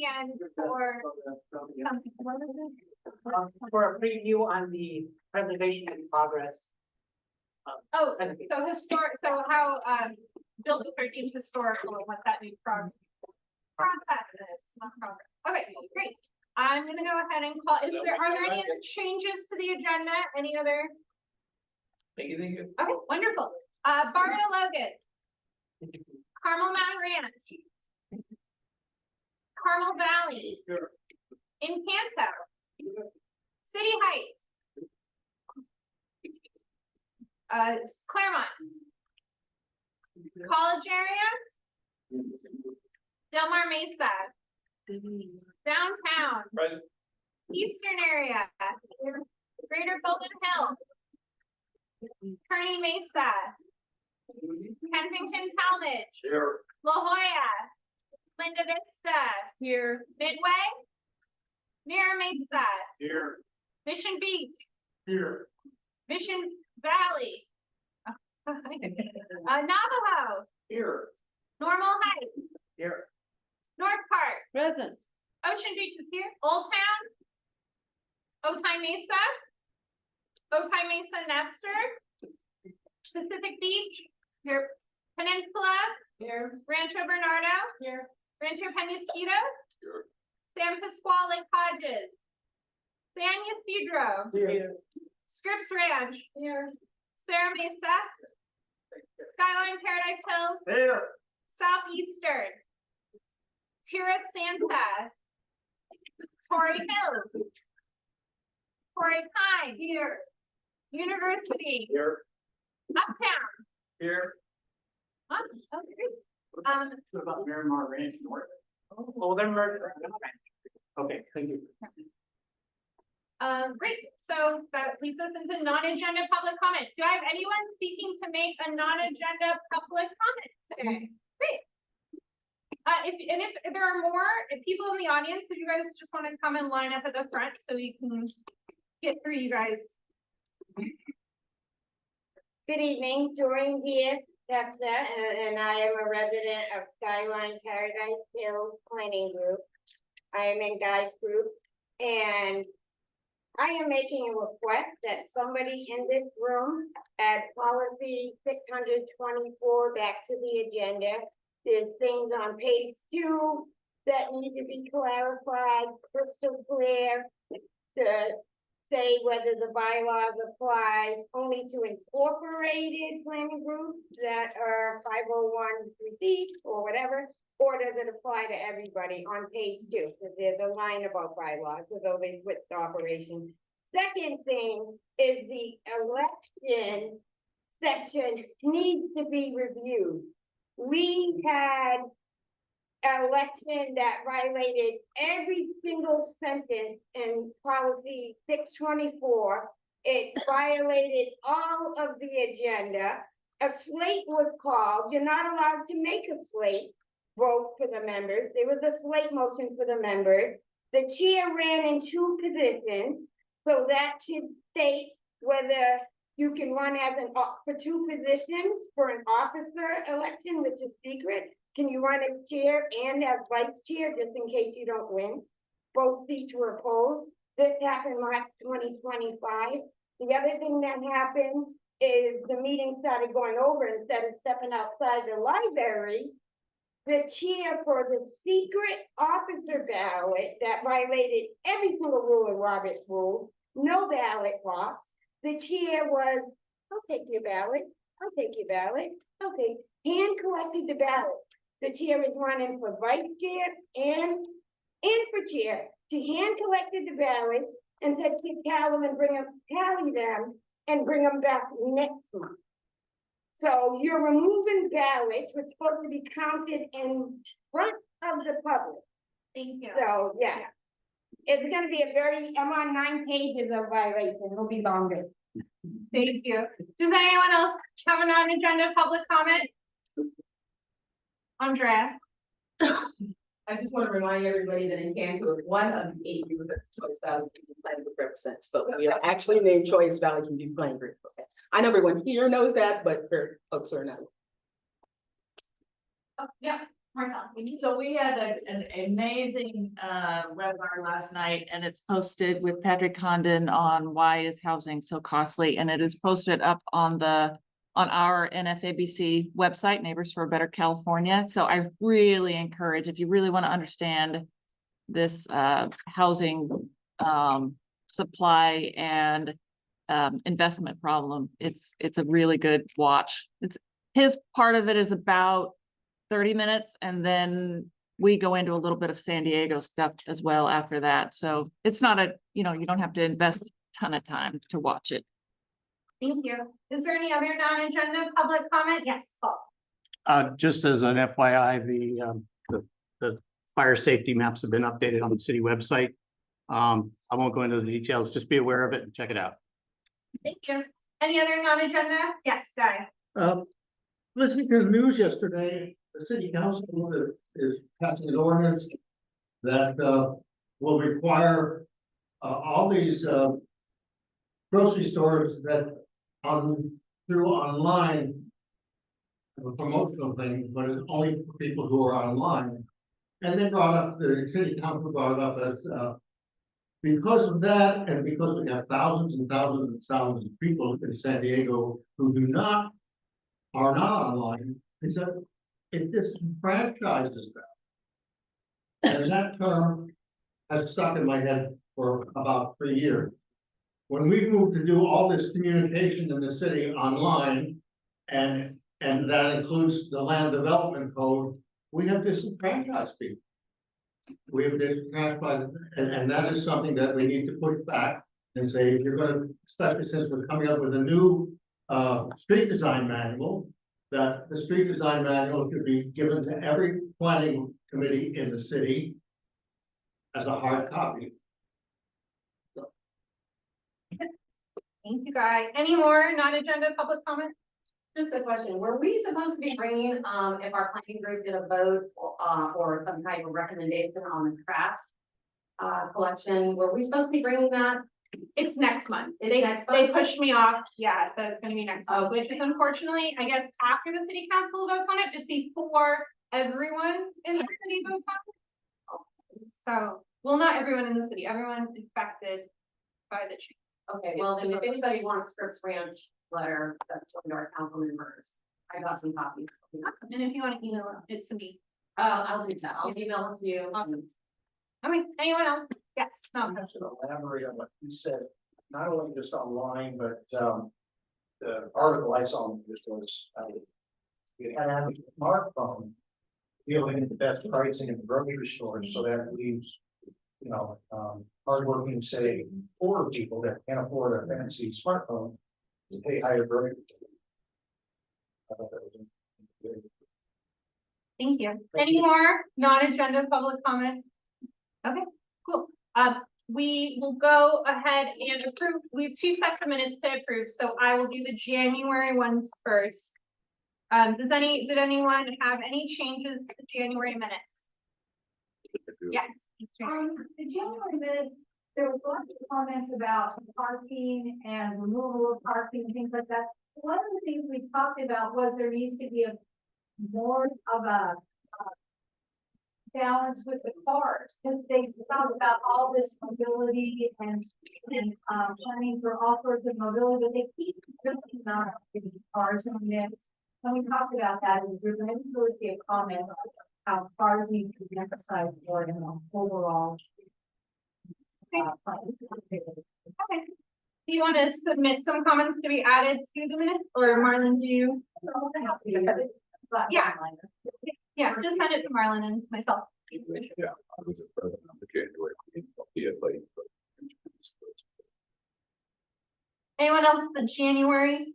and for something. What was it? For a preview on the preservation in progress. Oh, so historic, so how, buildings are deemed historical, and what that means process is, not progress. Okay, great. I'm gonna go ahead and call, are there any other changes to the agenda? Any other? Thank you. Okay, wonderful. Barrio Logan. Carmel Mountain Ranch. Carmel Valley. Sure. Encanto. City Heights. Claremont. College area. Del Mar Mesa. Downtown. Right. Eastern area. Greater Golden Hills. Kearney Mesa. Kensington Talmadge. Here. La Jolla. Linda Vista. Here. Midway. Mira Mesa. Here. Mission Beach. Here. Mission Valley. Navajo. Here. Normal Heights. Here. North Park. Present. Ocean Beach is here. Old Town. Otay Mesa. Otay Mesa Nestor. Pacific Beach. Here. Peninsula. Here. Rancho Bernardo. Here. Rancho Penasquito. Here. San Pasquale Hodges. San Ysidro. Here. Scripps Ranch. Here. Sarah Mesa. Skyline Paradise Hills. Here. Southeastern. Tierra Santa. Torrey Hills. Torrey Pine. Here. University. Here. Uptown. Here. Oh, okay. What about Miramar Ranch North? Oh, they're merged. Okay, thank you. Great. So that leads us into non-agenda public comment. Do I have anyone seeking to make a non-agenda public comment today? Great. If there are more, people in the audience, if you guys just want to come and line up at the front so we can get through you guys. Good evening, Doreen here, and I am a resident of Skyline Paradise Hills Planning Group. I am in Guy's group, and I am making a request that somebody in this room add policy 624 back to the agenda. There's things on page 2 that need to be clarified, crystal clear, to say whether the bylaws apply only to incorporated planning groups that are 501(c) or whatever, or does it apply to everybody on page 2? Because there's a line about bylaws, so they switched operations. Second thing is the election section needs to be reviewed. We had an election that violated every single sentence in policy 624. It violated all of the agenda. A slate was called. You're not allowed to make a slate vote for the members. There was a slate motion for the members. The chair ran in 2 positions, so that should state whether you can run as for 2 positions for an officer election, which is secret. Can you run as chair and as vice chair, just in case you don't win? Both seats were opposed. This happened March 2025. The other thing that happened is the meeting started going over. Instead of stepping outside the library, the chair for the secret officer ballot that violated every single rule in Robert's rules, no ballot box. The chair was, I'll take your ballot. I'll take your ballot. Okay, hand collected the ballot. The chair is running for vice chair and for chair. She hand collected the ballot and said, "Keep tally them and bring them back next month." So you're removing ballots, which are supposed to be counted in front of the public. Thank you. So, yeah. It's gonna be I'm on 9 pages of violation. It'll be longer. Thank you. Does anyone else have a non-agenda public comment? Andrea? I just want to remind everybody that Encanto is one of the 8 groups that Choice Valley Community Planning Group represents, but we are actually named Choice Valley Community Planning Group. Okay. I know everyone here knows that, but for folks who are not. Oh, yeah. Marcel. So we had an amazing webinar last night, and it's posted with Patrick Condon on why is housing so costly, and it is posted up on our NFABC website, Neighbors for a Better California. So I really encourage, if you really want to understand this housing supply and investment problem, it's a really good watch. His part of it is about 30 minutes, and then we go into a little bit of San Diego stuff as well after that. So it's not you don't have to invest a ton of time to watch it. Thank you. Is there any other non-agenda public comment? Yes, Paul. Just as an FYI, the fire safety maps have been updated on the city website. I won't go into the details, just be aware of it and check it out. Thank you. Any other non-agenda? Yes, Guy. Listening to the news yesterday, the city council is passing an ordinance that will require all these grocery stores that through online a promotional thing, but it's only for people who are online. And they brought up, the city council brought it up as because of that, and because we have thousands and thousands and thousands of people in San Diego who are not online, is that it disenfranchises them. And that term has stuck in my head for about 3 years. When we moved to do all this communication in the city online, and that includes the land development code, we have disenfranchised people. We have disenfranchised, and that is something that we need to push back and say, if you're gonna, especially since we're coming up with a new street design manual, that the street design manual should be given to every planning committee in the city as a hard copy. Thank you, Guy. Any more non-agenda public comment? Just a question, were we supposed to be bringing, if our planning group did a vote, or some type of recommendation on the trash collection, were we supposed to be bringing that? It's next month. It's next They month? pushed me off. Yeah, so it's gonna be next month, Oh. which is unfortunately, I guess, after the city council votes on it, but before everyone in the city votes on it. So, well, not everyone in the city, everyone affected by the change. Okay, well, then if anybody wants Scripps Ranch letter, that's one of our council members. I got some copies. And if you want to email it to me. I'll do that. I'll email it to you. Awesome. Okay, anyone else? Yes, no. To elaborate on what you said, not only just online, but the article I saw just was you had a smartphone dealing the best pricing in the grocery stores, so that leaves, hardworking, say, poor people that can't afford a fancy smartphone to pay higher grocery. Thank you. Any more non-agenda public comment? Okay, cool. We will go ahead and approve. We have 2 sets of minutes to approve, so I will do the January ones first. Did anyone have any changes to the January minutes? Yes. The January minutes, there was lots of comments about parking and removal of parking, things like that. One of the things we talked about was there needs to be more of a balance with the cars, because they talk about all this mobility and planning for all sorts of mobility, but they keep really not getting cars in there. When we talked about that in the group, I didn't really see a comment on how cars need to be emphasized more in the overall. Okay. Do you want to submit some comments to be added to the minutes, or Marlon, do you? Yeah. Yeah, just send it to Marlon and myself. Yeah, I was a president of the January meeting, I'll be at late, but. Anyone else the January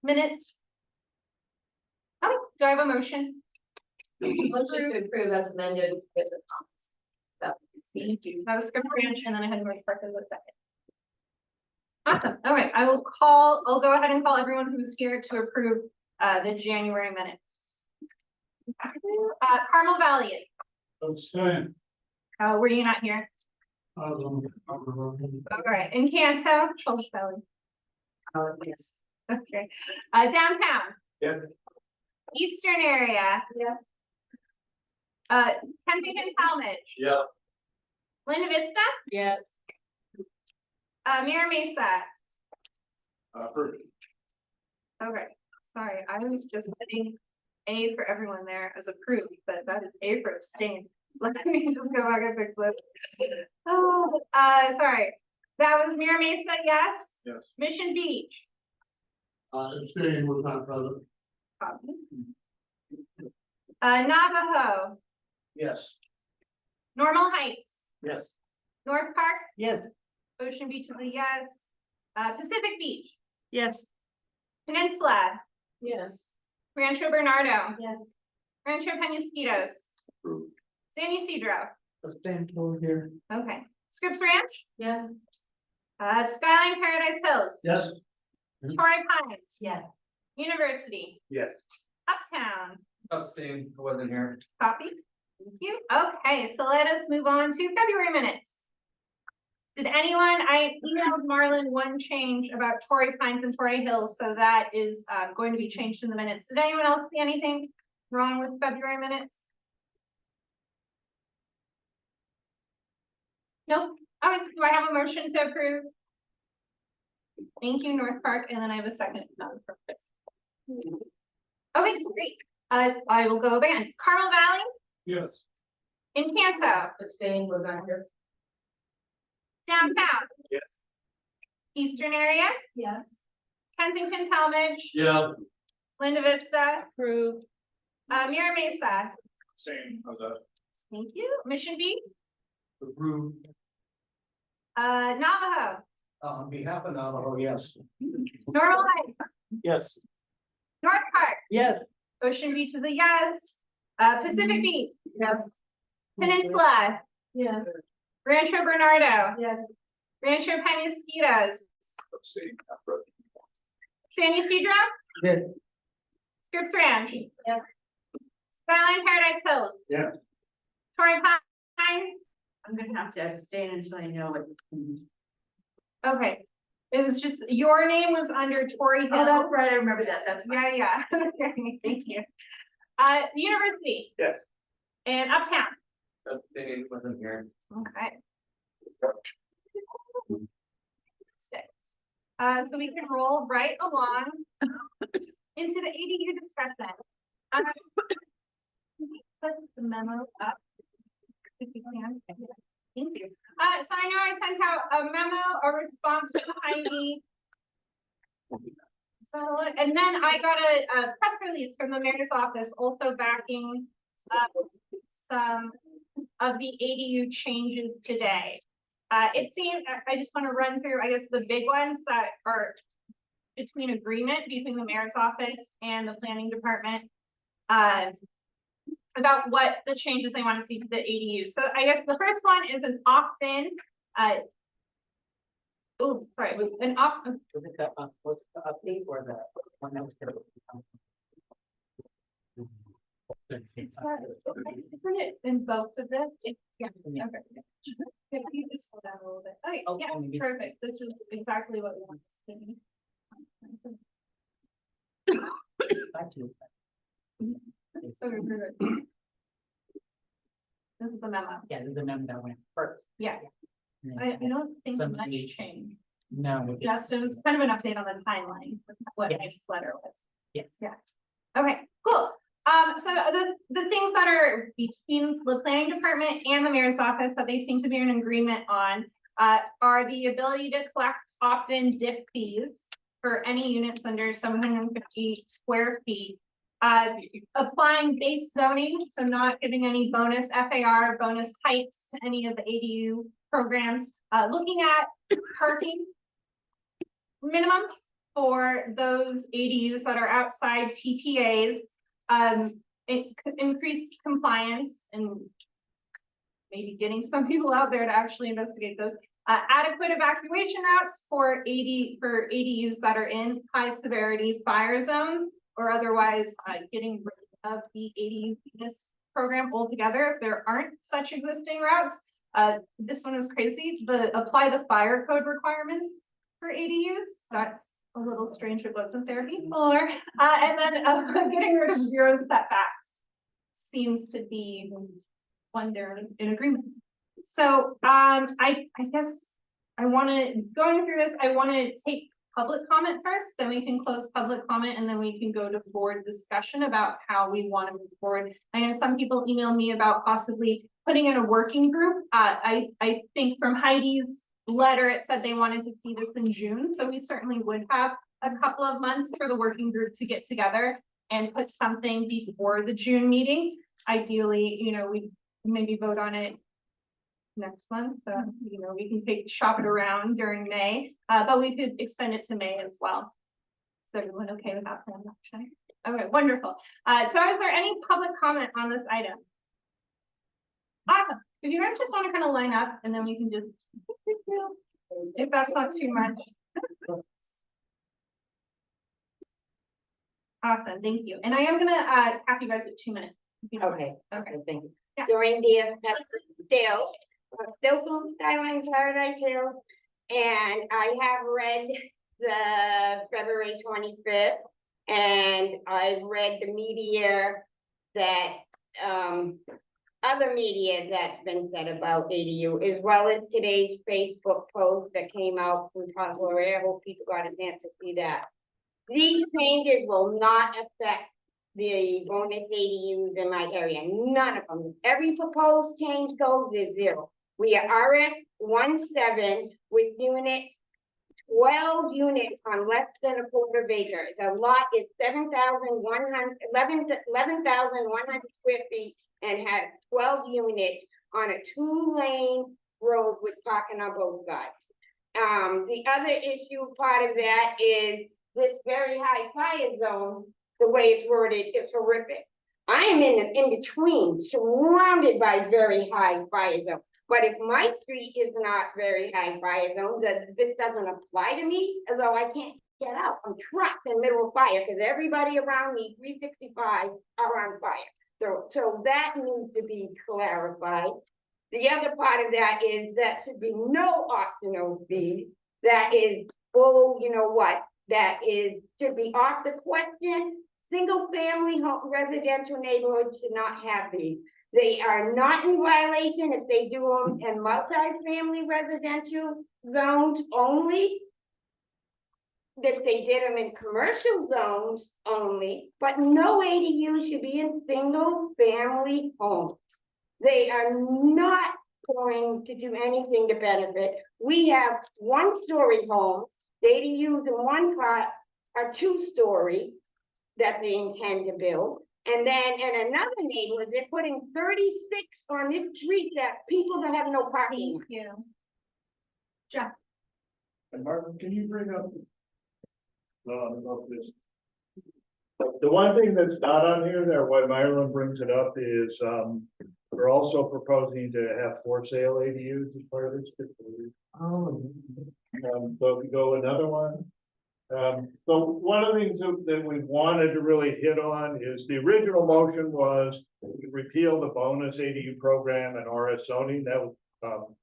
minutes? Oh, do I have a motion? Motion to approve as amended with the comments. Thank you. That was Scripps Ranch, and then I had to make Parker the second. Awesome. All right, I'll go ahead and call everyone who's here to approve the January minutes. Carmel Valley, were you not here? All right, Encanto, Church Valley. Yes. Okay. Downtown. Yes. Eastern area. Yes. Kensington Talmadge, Yeah. Linda Vista, Yes. Mira Mesa. Approved. Okay, sorry, I was just putting A for everyone there as approved, but that is A for abstain. Let me just go back and fix it. Oh, sorry. That was Mira Mesa, yes? Yes. Mission Beach. Abstaining was not present. Navajo, Yes. Normal Heights, Yes. North Park, Yes. Ocean Beach is a yes. Pacific Beach, Yes. Peninsula, Yes. Rancho Bernardo, Yes. Rancho Penasquitos, Approved. San Ysidro. Abstain over here. Okay. Scripps Ranch, Yes. Skyline Paradise Hills, Yes. Torrey Pines. Yes. University, Yes. Uptown, Abstain, I wasn't here. copy. Thank you. Okay, so let us move on to February minutes. Did anyone, I emailed Marlon one change about Torrey Pines and Torrey Hills, so that is going to be changed in the minutes. Did anyone else see anything wrong with February minutes? Nope. Okay, do I have a motion to approve? Thank you, North Park, and then I have a second. Okay, great. I will go again. Carmel Valley, Yes. Encanto, Abstain, was not here. downtown. Yes. Eastern area, Yes. Kensington Talmadge, Yeah. Linda Vista, Approved. Mira Mesa. Same, how's that? Thank you. Mission Beach, Approved. Navajo, On behalf of Navajo, yes. Normal Heights, Yes. North Park, Yes. Ocean Beach is a yes. Pacific Beach, Yes. Peninsula, Yes. Rancho Bernardo, Yes. Rancho Penasquitos, Abstain. Approved. San Ysidro, Yes. Scripps Ranch. Yes. Skyline Paradise Hills. Yes. Torrey Pines. I'm gonna have to abstain until I know what. Okay, it was just, your name was under Torrey Hills. Oh, that's right, I remember that, that's. Yeah, yeah, okay, thank you. University Yes. and Uptown, Abstain, wasn't here. okay. So we can roll right along into the ADU discussion. Put the memo up. If you can. Thank you. So I know I sent out a memo, a response to Heidi. And then I got a press release from the mayor's office also backing some of the ADU changes today. It seemed, I just want to run through, I guess, the big ones that are between agreement between the mayor's office and the planning department about what the changes they want to see to the ADU. So I guess the first one is an opt-in. Oh, sorry, an opt. Was it was it the update or the one that was? Isn't it in both of this? Yeah, Yeah. okay. Can you just slow down a little bit? Okay, Oh, yeah, maybe. perfect. This is exactly what we want to see. Okay, perfect. This is the memo. Yeah, there's a number that went first. Yeah, And I then don't think Some much change. changed. No. it- Just, it was kind of an update on the timeline, of what Yes. his letter was. Yes. Yes. Okay, cool. So the things that are between the planning department and the mayor's office that they seem to be in agreement on are the ability to collect opt-in DIF fees for any units under 750 square feet. Applying base zoning, so not giving any bonus FAR, bonus heights to any of the ADU programs. Looking at parking minimums for those ADUs that are outside TPAs. It could increase compliance and maybe getting some people out there to actually investigate those. Adequate evacuation routes for ADUs that are in high severity fire zones, or otherwise getting rid of the ADU fitness program altogether if there aren't such existing routes. This one is crazy. Apply the fire code requirements for ADUs. That's a little strange. It wasn't there before. And then getting rid of zero setbacks. seems to be one they're in agreement. So, I guess I wanna, going through this, I wanna take public comment first, then we can close public comment, and then we can go to board discussion about how we wanna move forward. I know some people emailed me about possibly putting in a working group. I think from Heidi's letter, it said they wanted to see this in June, so we certainly would have a couple of months for the working group to get together and put something before the June meeting. Ideally, we maybe vote on it next month, we can shop it around during May, but we could extend it to May as well. Is everyone okay with that plan of action? Okay, wonderful. So is there any public comment on this item? Awesome. If you guys just want to kind of line up and then we can just, if that's not too much. Awesome, thank you. And I am gonna cap you guys at 2 minutes. Okay, Okay. thank you. Yeah. During the still from Skyline Paradise Hills, and I have read the February 25th, and I've read the media that, other media that's been said about ADU, as well as today's Facebook post that came out from Tom Gloria. I hope people got a chance to see that. These changes will not affect the bonus ADUs in my area, none of them. Every proposed change goes to 0. We are RS17 with units, 12 units on less than a quarter of acre. The lot is 11,100 square feet and has 12 units on a 2-lane road with parking on both sides. The other issue part of that is this very high fire zone. The way it's worded is horrific. I am in between, surrounded by very high fire zone. But if my street is not very high fire zone, this doesn't apply to me, although I can't get out. I'm trapped in the middle of fire because everybody around me, 365, are on fire. So that needs to be clarified. The other part of that is that should be no optional fees. That is full, that should be off the question. Single family home residential neighborhoods should not have these. They are not in violation if they do them in multi-family residential zones only. If they did them in commercial zones only, but no ADU should be in single family homes. They are not going to do anything to benefit. We have 1-story homes. The ADUs in one part are 2-story that they intend to build. And then in another neighborhood, they're putting 36 on this street that people that have no parking. Thank you. And Martin, can you bring up about this? The one thing that's not on here there, why Myron brings it up is, we're also proposing to have for sale ADUs as part of this. So if we go another one. So one of the things that we wanted to really hit on is the original motion was to repeal the bonus ADU program and RS zoning. That was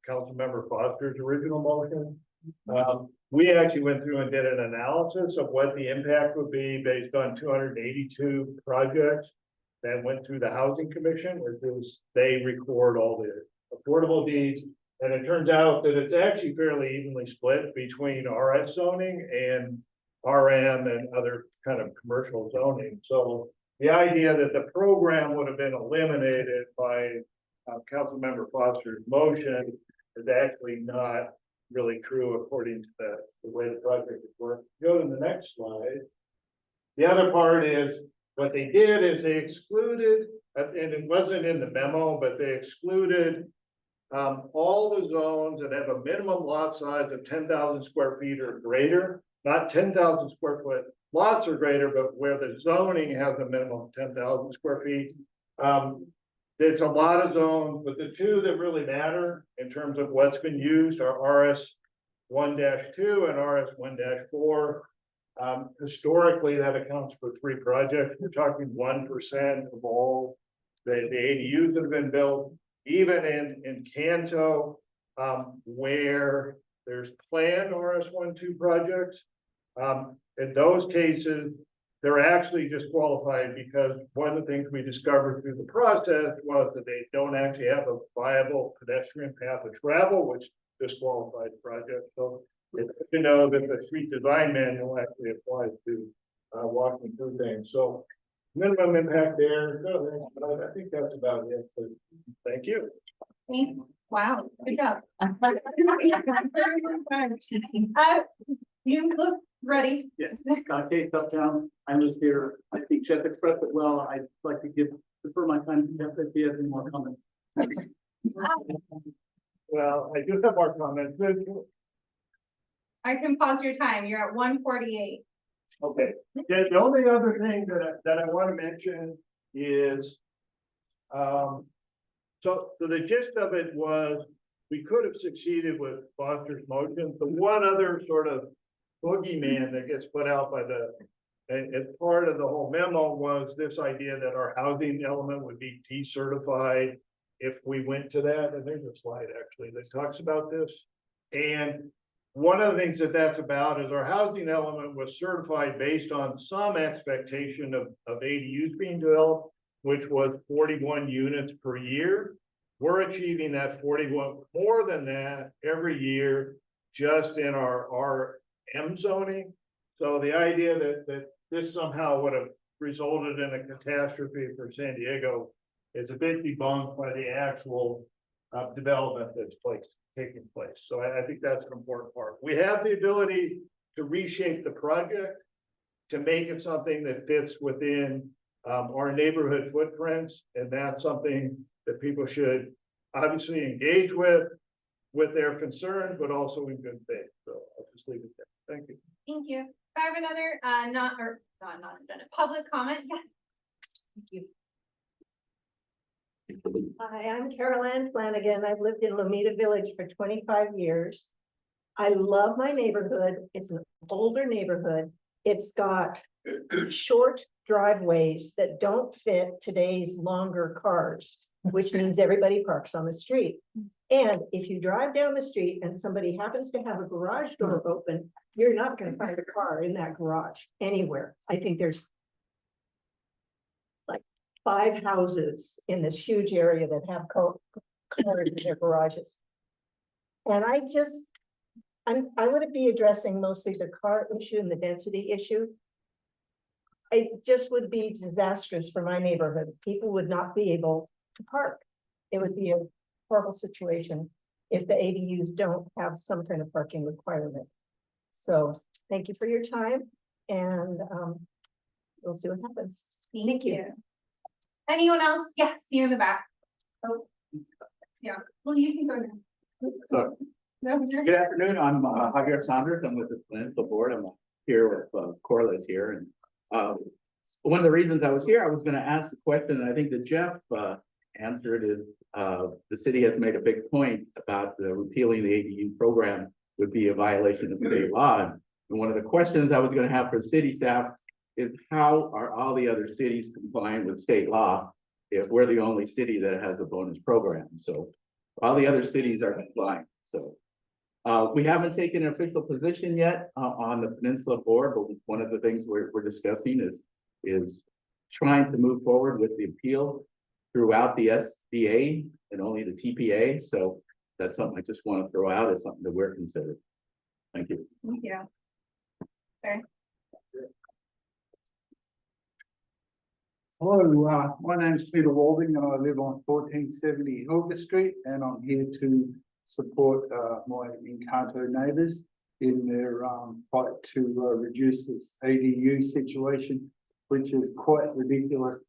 Councilmember Foster's original motion. We actually went through and did an analysis of what the impact would be based on 282 projects that went through the Housing Commission, which is they record all the affordable deeds. And it turns out that it's actually fairly evenly split between RS zoning and RM and other kind of commercial zoning. So the idea that the program would have been eliminated by Councilmember Foster's motion is actually not really true according to the way the project is worked. Go to the next slide. The other part is what they did is they excluded, and it wasn't in the memo, but they excluded all the zones that have a minimum lot size of 10,000 square feet or greater, not 10,000 square foot lots or greater, but where the zoning has a minimum of 10,000 square feet. It's a lot of zones, but the two that really matter in terms of what's been used are RS 1-2 and RS 1-4. Historically, that accounts for 3 projects. We're talking 1% of all the ADUs that have been built. Even in Canto, where there's planned RS 1-2 projects, in those cases, they're actually disqualified because one of the things we discovered through the process was that they don't actually have a viable pedestrian path of travel, which disqualified the project. So it's good to know that the street design manual actually applies to walking through things. So minimum impact there. So I think that's about it. So, thank you. Wow, good job. You look ready. Yes, Kate Uptown, I live here, I think Jeff expressed it well, I'd like to defer my time to Jeff if he has any more comments. Well, I do have more comments. I can pause your time. You're at 1:48. Okay, the only other thing that I want to mention is, so the gist of it was, we could have succeeded with Foster's motion. The one other sort of boogeyman that gets put out by as part of the whole memo was this idea that our housing element would be decertified if we went to that. And there's a slide actually that talks about this. And one of the things that's about is our housing element was certified based on some expectation of ADUs being developed, which was 41 units per year. We're achieving that 41, more than that every year, just in our RM zoning. So the idea that this somehow would have resulted in a catastrophe for San Diego is a bit debunked by the actual development that's taking place. So I think that's an important part. We have the ability to reshape the project to make it something that fits within our neighborhood footprints, and that's something that people should obviously engage with their concerns, but also in good faith. So I'll just leave it there. Thank you. Thank you. I have another not public comment. Yes. Thank you. Hi, I'm Carol Ann Flanagan. I've lived in Lomita Village for 25 years. I love my neighborhood. It's an older neighborhood. It's got short driveways that don't fit today's longer cars, which means everybody parks on the street. And if you drive down the street and somebody happens to have a garage door open, you're not going to find a car in that garage anywhere. I think there's like 5 houses in this huge area that have cars in their garages. And I would be addressing mostly the car issue and the density issue. It just would be disastrous for my neighborhood. People would not be able to park. It would be a horrible situation if the ADUs don't have some kind of parking requirement. So thank you for your time, and we'll see what happens. Thank you. Anyone else? Yes, you in the back. Oh, yeah. Well, you can go now. So, good afternoon. I'm Javier Saunders. I'm with the Peninsula Board. I'm here with Corliss here. And one of the reasons I was here, I was going to ask the question, and I think that Jeff answered is the city has made a big point about repealing the ADU program would be a violation of state law. And one of the questions I was going to have for city staff is how are all the other cities complying with state law if we're the only city that has a bonus program? So all the other cities are complying. So we haven't taken an official position yet on the Peninsula Board, but one of the things we're discussing is trying to move forward with the appeal throughout the SDA and only the TPA. So that's something I just want to throw out as something that we're considering. Thank you. Thank you. Sorry. Hello, my name is Peter Walding and I live on 1470 Hilger Street, and I'm here to support my Encanto neighbours in their fight to reduce this ADU situation, which is quite ridiculous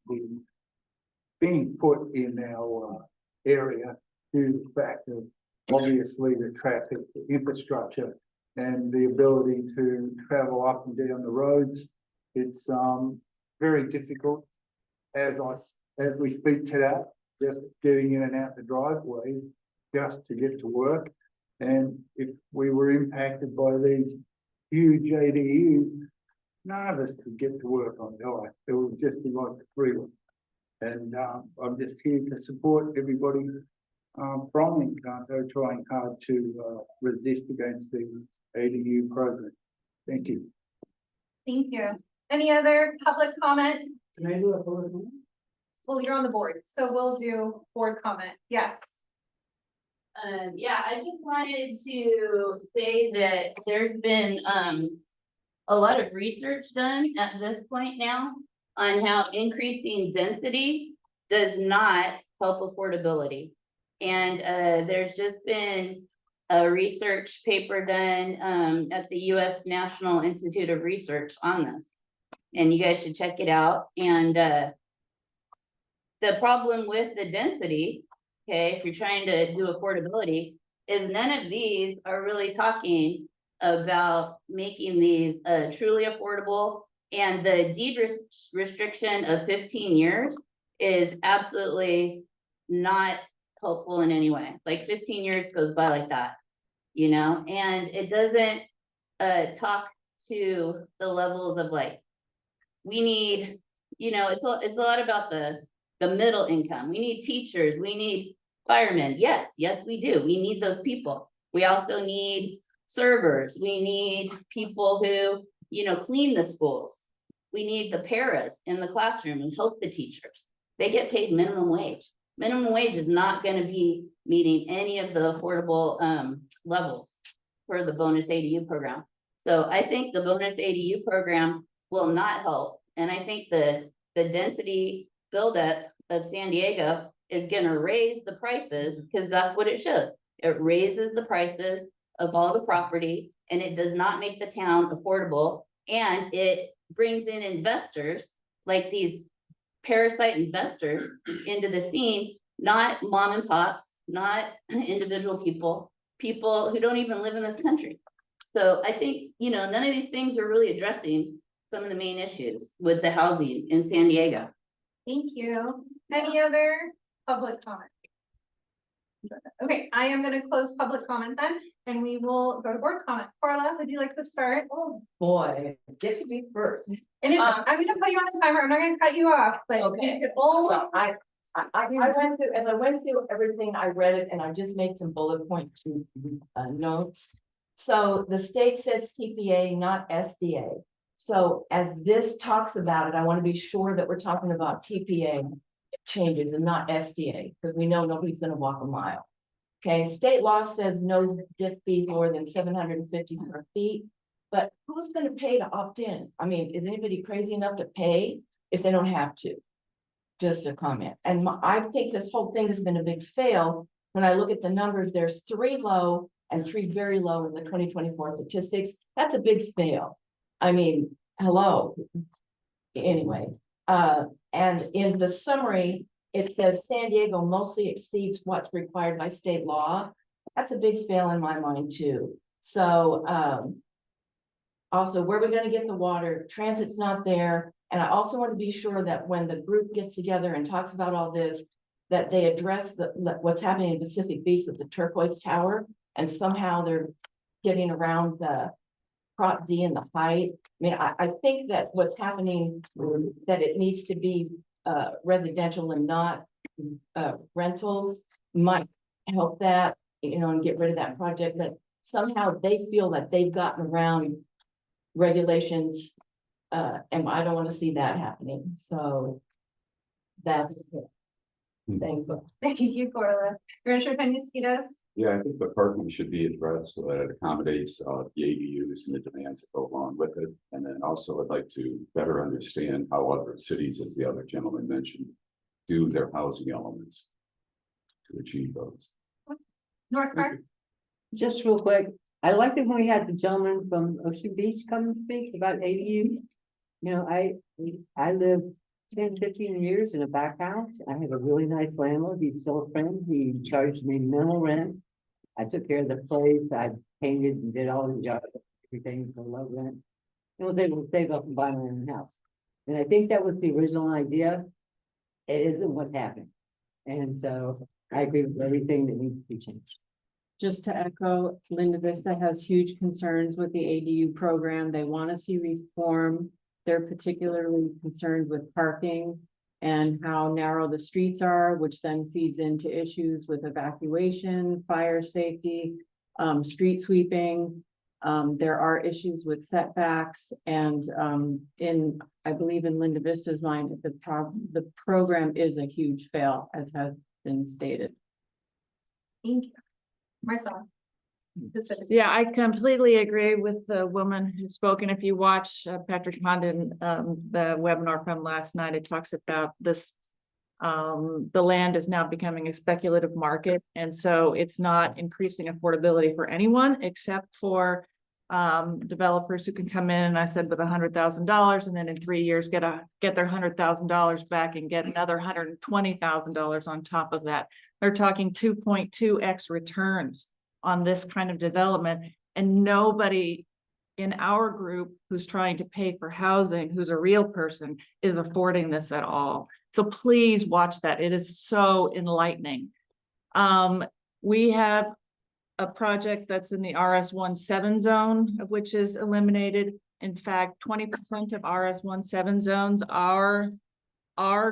being put in our area due to the fact of obviously the traffic, the infrastructure, and the ability to travel up and down the roads. It's very difficult as we speak today, just getting in and out the driveways just to get to work. And if we were impacted by these huge ADUs, none of us could get to work on time. It would just be like the freeway. And I'm just here to support everybody from Encanto trying hard to resist against the ADU program. Thank you. Thank you. Any other public comment? Can I do a bullet point? Well, you're on the board, so we'll do board comment. Yes. Yeah, I just wanted to say that there's been, a lot of research done at this point now on how increasing density does not help affordability. And, there's just been a research paper done, at the US National Institute of Research on this. And you guys should check it out. And, the problem with the density, okay, if you're trying to do affordability, is none of these are really talking about making these truly affordable. And the deed restriction of 15 years is absolutely not helpful in any way. Like 15 years goes by like that, you know, and it doesn't talk to the levels of like, we need, you know, it's a lot about the middle income. We need teachers, we need firemen. Yes, we do. We need those people. We also need servers. We need people who, you know, clean the schools. We need the paras in the classroom and help the teachers. They get paid minimum wage. Minimum wage is not going to be meeting any of the affordable levels for the bonus ADU program. So I think the bonus ADU program will not help. And I think the density buildup of San Diego is going to raise the prices, because that's what it shows. It raises the prices of all the property, and it does not make the town affordable. And it brings in investors, like these parasite investors, into the scene, not mom and pops, not individual people who don't even live in this country. So I think, you know, none of these things are really addressing some of the main issues with the housing in San Diego. Thank you. Any other public comment? Okay, I am gonna close public comment then, and we will go to board comment. Carla, would you like to start? Oh, boy, get to me first. And I'm gonna put you on the timer. I'm not gonna cut you off, but Okay. you could all. So I went through, as I went through everything, I read it and I just made some bullet point notes. So the state says TPA, not SDA. So as this talks about it, I want to be sure that we're talking about TPA changes and not SDA, because we know nobody's going to walk a mile. Okay, state law says no diff fees more than 750 square feet, but who's going to pay to opt in? I mean, is anybody crazy enough to pay if they don't have to? Just a comment. And I think this whole thing has been a big fail. When I look at the numbers, there's 3 low and 3 very low in the 2024 statistics. That's a big fail. I mean, hello. Anyway, and in the summary, it says San Diego mostly exceeds what's required by state law. That's a big fail in my mind too. So also, where are we going to get the water? Transit's not there. And I also want to be sure that when the group gets together and talks about all this, that they address what's happening in Pacific Beach with the turquoise tower, and somehow they're getting around the Prop D and the height. I mean, I think that what's happening, that it needs to be residential and not rentals, might help that, you know, and get rid of that project. But somehow they feel that they've gotten around regulations, and I don't want to see that happening. So that's it. Thank you. Thank you, Carla. You're gonna show mosquitoes? Yeah, I think the parking should be addressed so that it accommodates the ADUs and the demands that go along with it. And then also I'd like to better understand how other cities, as the other gentleman mentioned, do their housing elements to achieve those. North Park? Just real quick, I liked it when we had the gentleman from Ocean Beach come and speak about ADU. You know, I lived 10, 15 years in a back house. I have a really nice landlord. He's still a friend. He charged me minimal rent. I took care of the place. I painted and did all the job, everything for low rent. And was able to save up and buy my own house. And I think that was the original idea. It isn't what's happening. And so I agree with everything that needs to be changed. Just to echo, Linda Vista has huge concerns with the ADU program. They want to see reform. They're particularly concerned with parking and how narrow the streets are, which then feeds into issues with evacuation, fire safety, street sweeping. There are issues with setbacks and, I believe in Linda Vista's mind, the program is a huge fail, as has been stated. Thank you. Marcel. Yeah, I completely agree with the woman who's spoken. If you watch Patrick Condon, the webinar from last night, it talks about this. The land is now becoming a speculative market, and so it's not increasing affordability for anyone except for developers who can come in, and I said with $100,000, and then in 3 years get their $100,000 back and get another $120,000 on top of that. They're talking 2.2x returns on this kind of development, and nobody in our group who's trying to pay for housing, who's a real person, is affording this at all. So please watch that. It is so enlightening. We have a project that's in the RS17 zone, of which is eliminated. In fact, 20% of RS17 zones are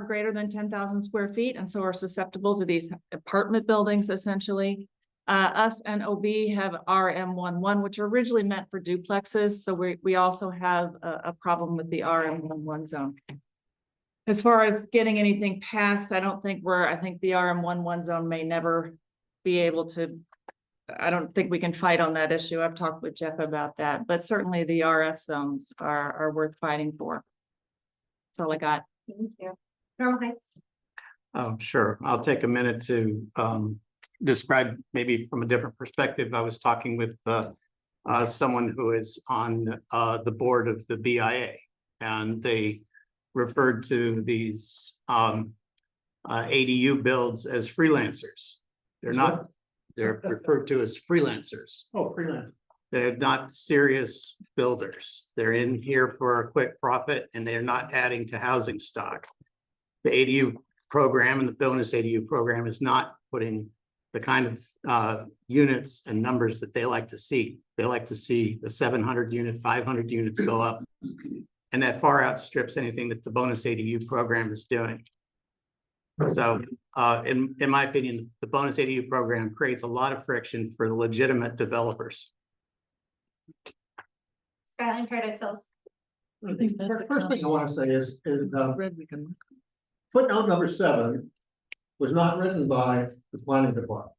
greater than 10,000 square feet, and so are susceptible to these apartment buildings, essentially. Us and OB have RM11, which are originally meant for duplexes. So we also have a problem with the RM11 zone. As far as getting anything passed, I think the RM11 zone may never be able to, I don't think we can fight on that issue. I've talked with Jeff about that, but certainly the RS zones are worth fighting for. That's all I got. Thank you. Normal Heights. Oh, sure. I'll take a minute to describe maybe from a different perspective. I was talking with someone who is on the board of the BIA, and they referred to these ADU builds as freelancers. They're referred to as freelancers. Oh, freelance. They're not serious builders. They're in here for a quick profit, and they're not adding to housing stock. The ADU program and the bonus ADU program is not putting the kind of units and numbers that they like to see. They like to see the 700 unit, 500 units go up. And that far outstrips anything that the bonus ADU program is doing. So in my opinion, the bonus ADU program creates a lot of friction for the legitimate developers. Skyline Paradise Hills. First thing I want to say is footnote number 7 was not written by the planning department.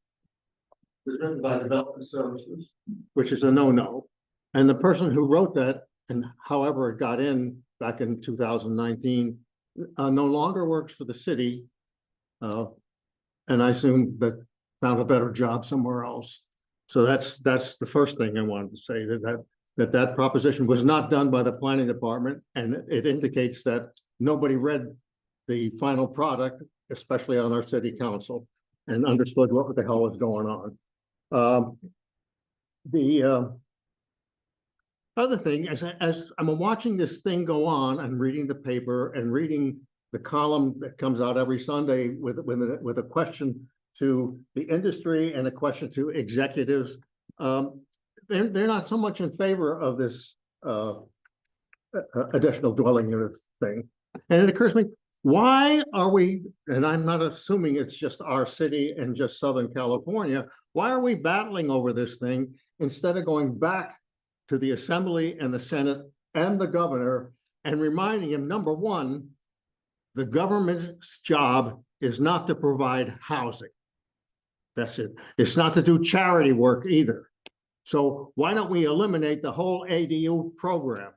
It was written by Development Services, which is a no-no. And the person who wrote that, and however it got in back in 2019, no longer works for the city. And I assume that found a better job somewhere else. So that's the first thing I wanted to say, that proposition was not done by the planning department, and it indicates that nobody read the final product, especially on our city council, and understood what the hell was going on. The other thing, as I'm watching this thing go on, I'm reading the paper and reading the column that comes out every Sunday with a question to the industry and a question to executives. They're not so much in favor of this additional dwelling unit thing. And it occurs to me, why are we, and I'm not assuming it's just our city and just Southern California, why are we battling over this thing instead of going back to the Assembly and the Senate and the governor and reminding him, number one, the government's job is not to provide housing. That's it. It's not to do charity work either. So why don't we eliminate the whole ADU program?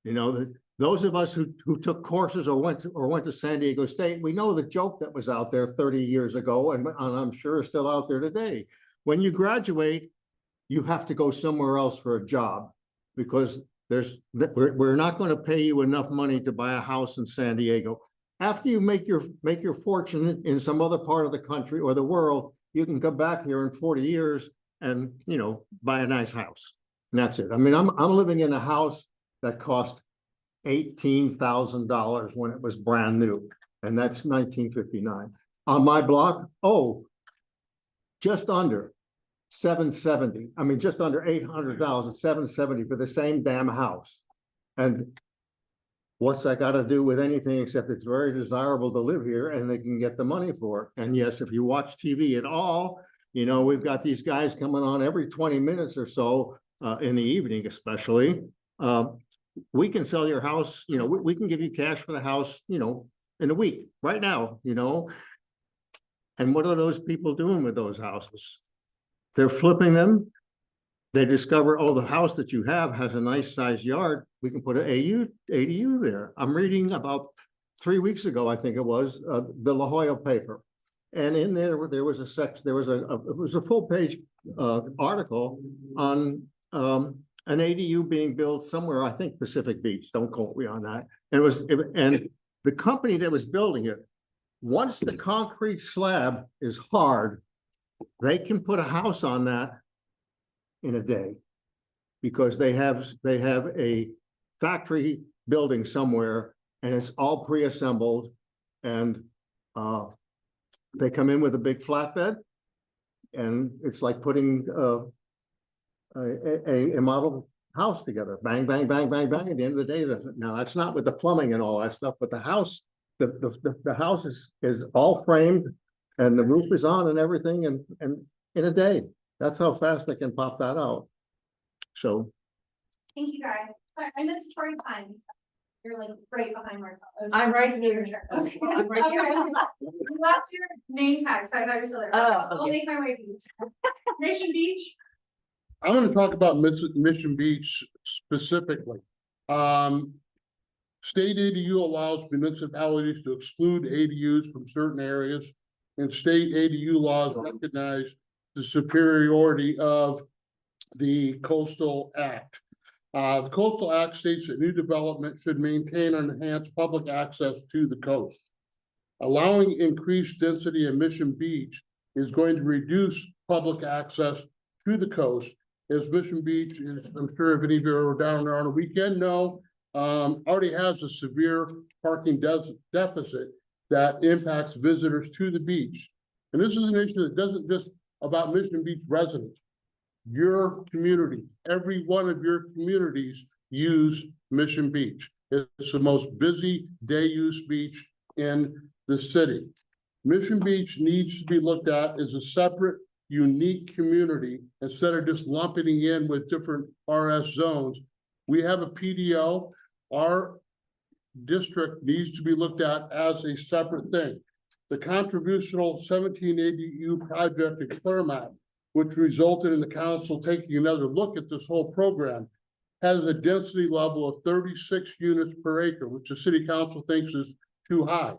You know, those of us who took courses or went to San Diego State, we know the joke that was out there 30 years ago, and I'm sure is still out there today. When you graduate, you have to go somewhere else for a job because we're not going to pay you enough money to buy a house in San Diego. After you make your fortune in some other part of the country or the world, you can come back here in 40 years and, you know, buy a nice house. And that's it. I mean, I'm living in a house that cost $18,000 when it was brand new, and that's 1959. On my block, just under 770. I mean, just under 800,000, 770 for the same damn house. And what's that got to do with anything except it's very desirable to live here and they can get the money for it. And yes, if you watch TV at all, you know, we've got these guys coming on every 20 minutes or so in the evening especially, we can sell your house, we can give you cash for the house, in a week, right now, And what are those people doing with those houses? They're flipping them. They discover, oh, the house that you have has a nice sized yard. We can put an ADU there. I'm reading about 3 weeks ago, I think it was, the La Jolla paper. And in there was it was a full page article on an ADU being built somewhere, I think Pacific Beach, don't quote me on that. And the company that was building it, once the concrete slab is hard, they can put a house on that in a day, because they have a factory building somewhere and it's all pre-assembled, and they come in with a big flatbed, and it's like putting a model house together. Bang, bang, bang, bang, bang. At the end of the day, now that's not with the plumbing and all that stuff, but the house, the house is all framed and the roof is on and everything, and in a day. That's how fast they can pop that out. So. Thank you, guys. Sorry, I missed Tori Pines. You're like right behind Marcel. I'm right here. Okay. I'm right here. You left your name tag, so I thought you were still there. Oh, I'll okay. make my way to you. Mission Beach. I want to talk about Mission Beach specifically. State ADU allows municipalities to exclude ADUs from certain areas, and state ADU laws recognize the superiority of the Coastal Act. The Coastal Act states that new development should maintain and enhance public access to the coast. Allowing increased density in Mission Beach is going to reduce public access to the coast, as Mission Beach is, I'm sure if any of you are down there on a weekend, already has a severe parking deficit that impacts visitors to the beach. And this is an issue that doesn't just about Mission Beach residents. Your community, every one of your communities use Mission Beach. It's the most busy day use beach in the city. Mission Beach needs to be looked at as a separate, unique community instead of just lumping in with different RS zones. We have a PDO. Our district needs to be looked at as a separate thing. The controversial 17 ADU project at Claremont, which resulted in the council taking another look at this whole program, has a density level of 36 units per acre, which the city council thinks is too high.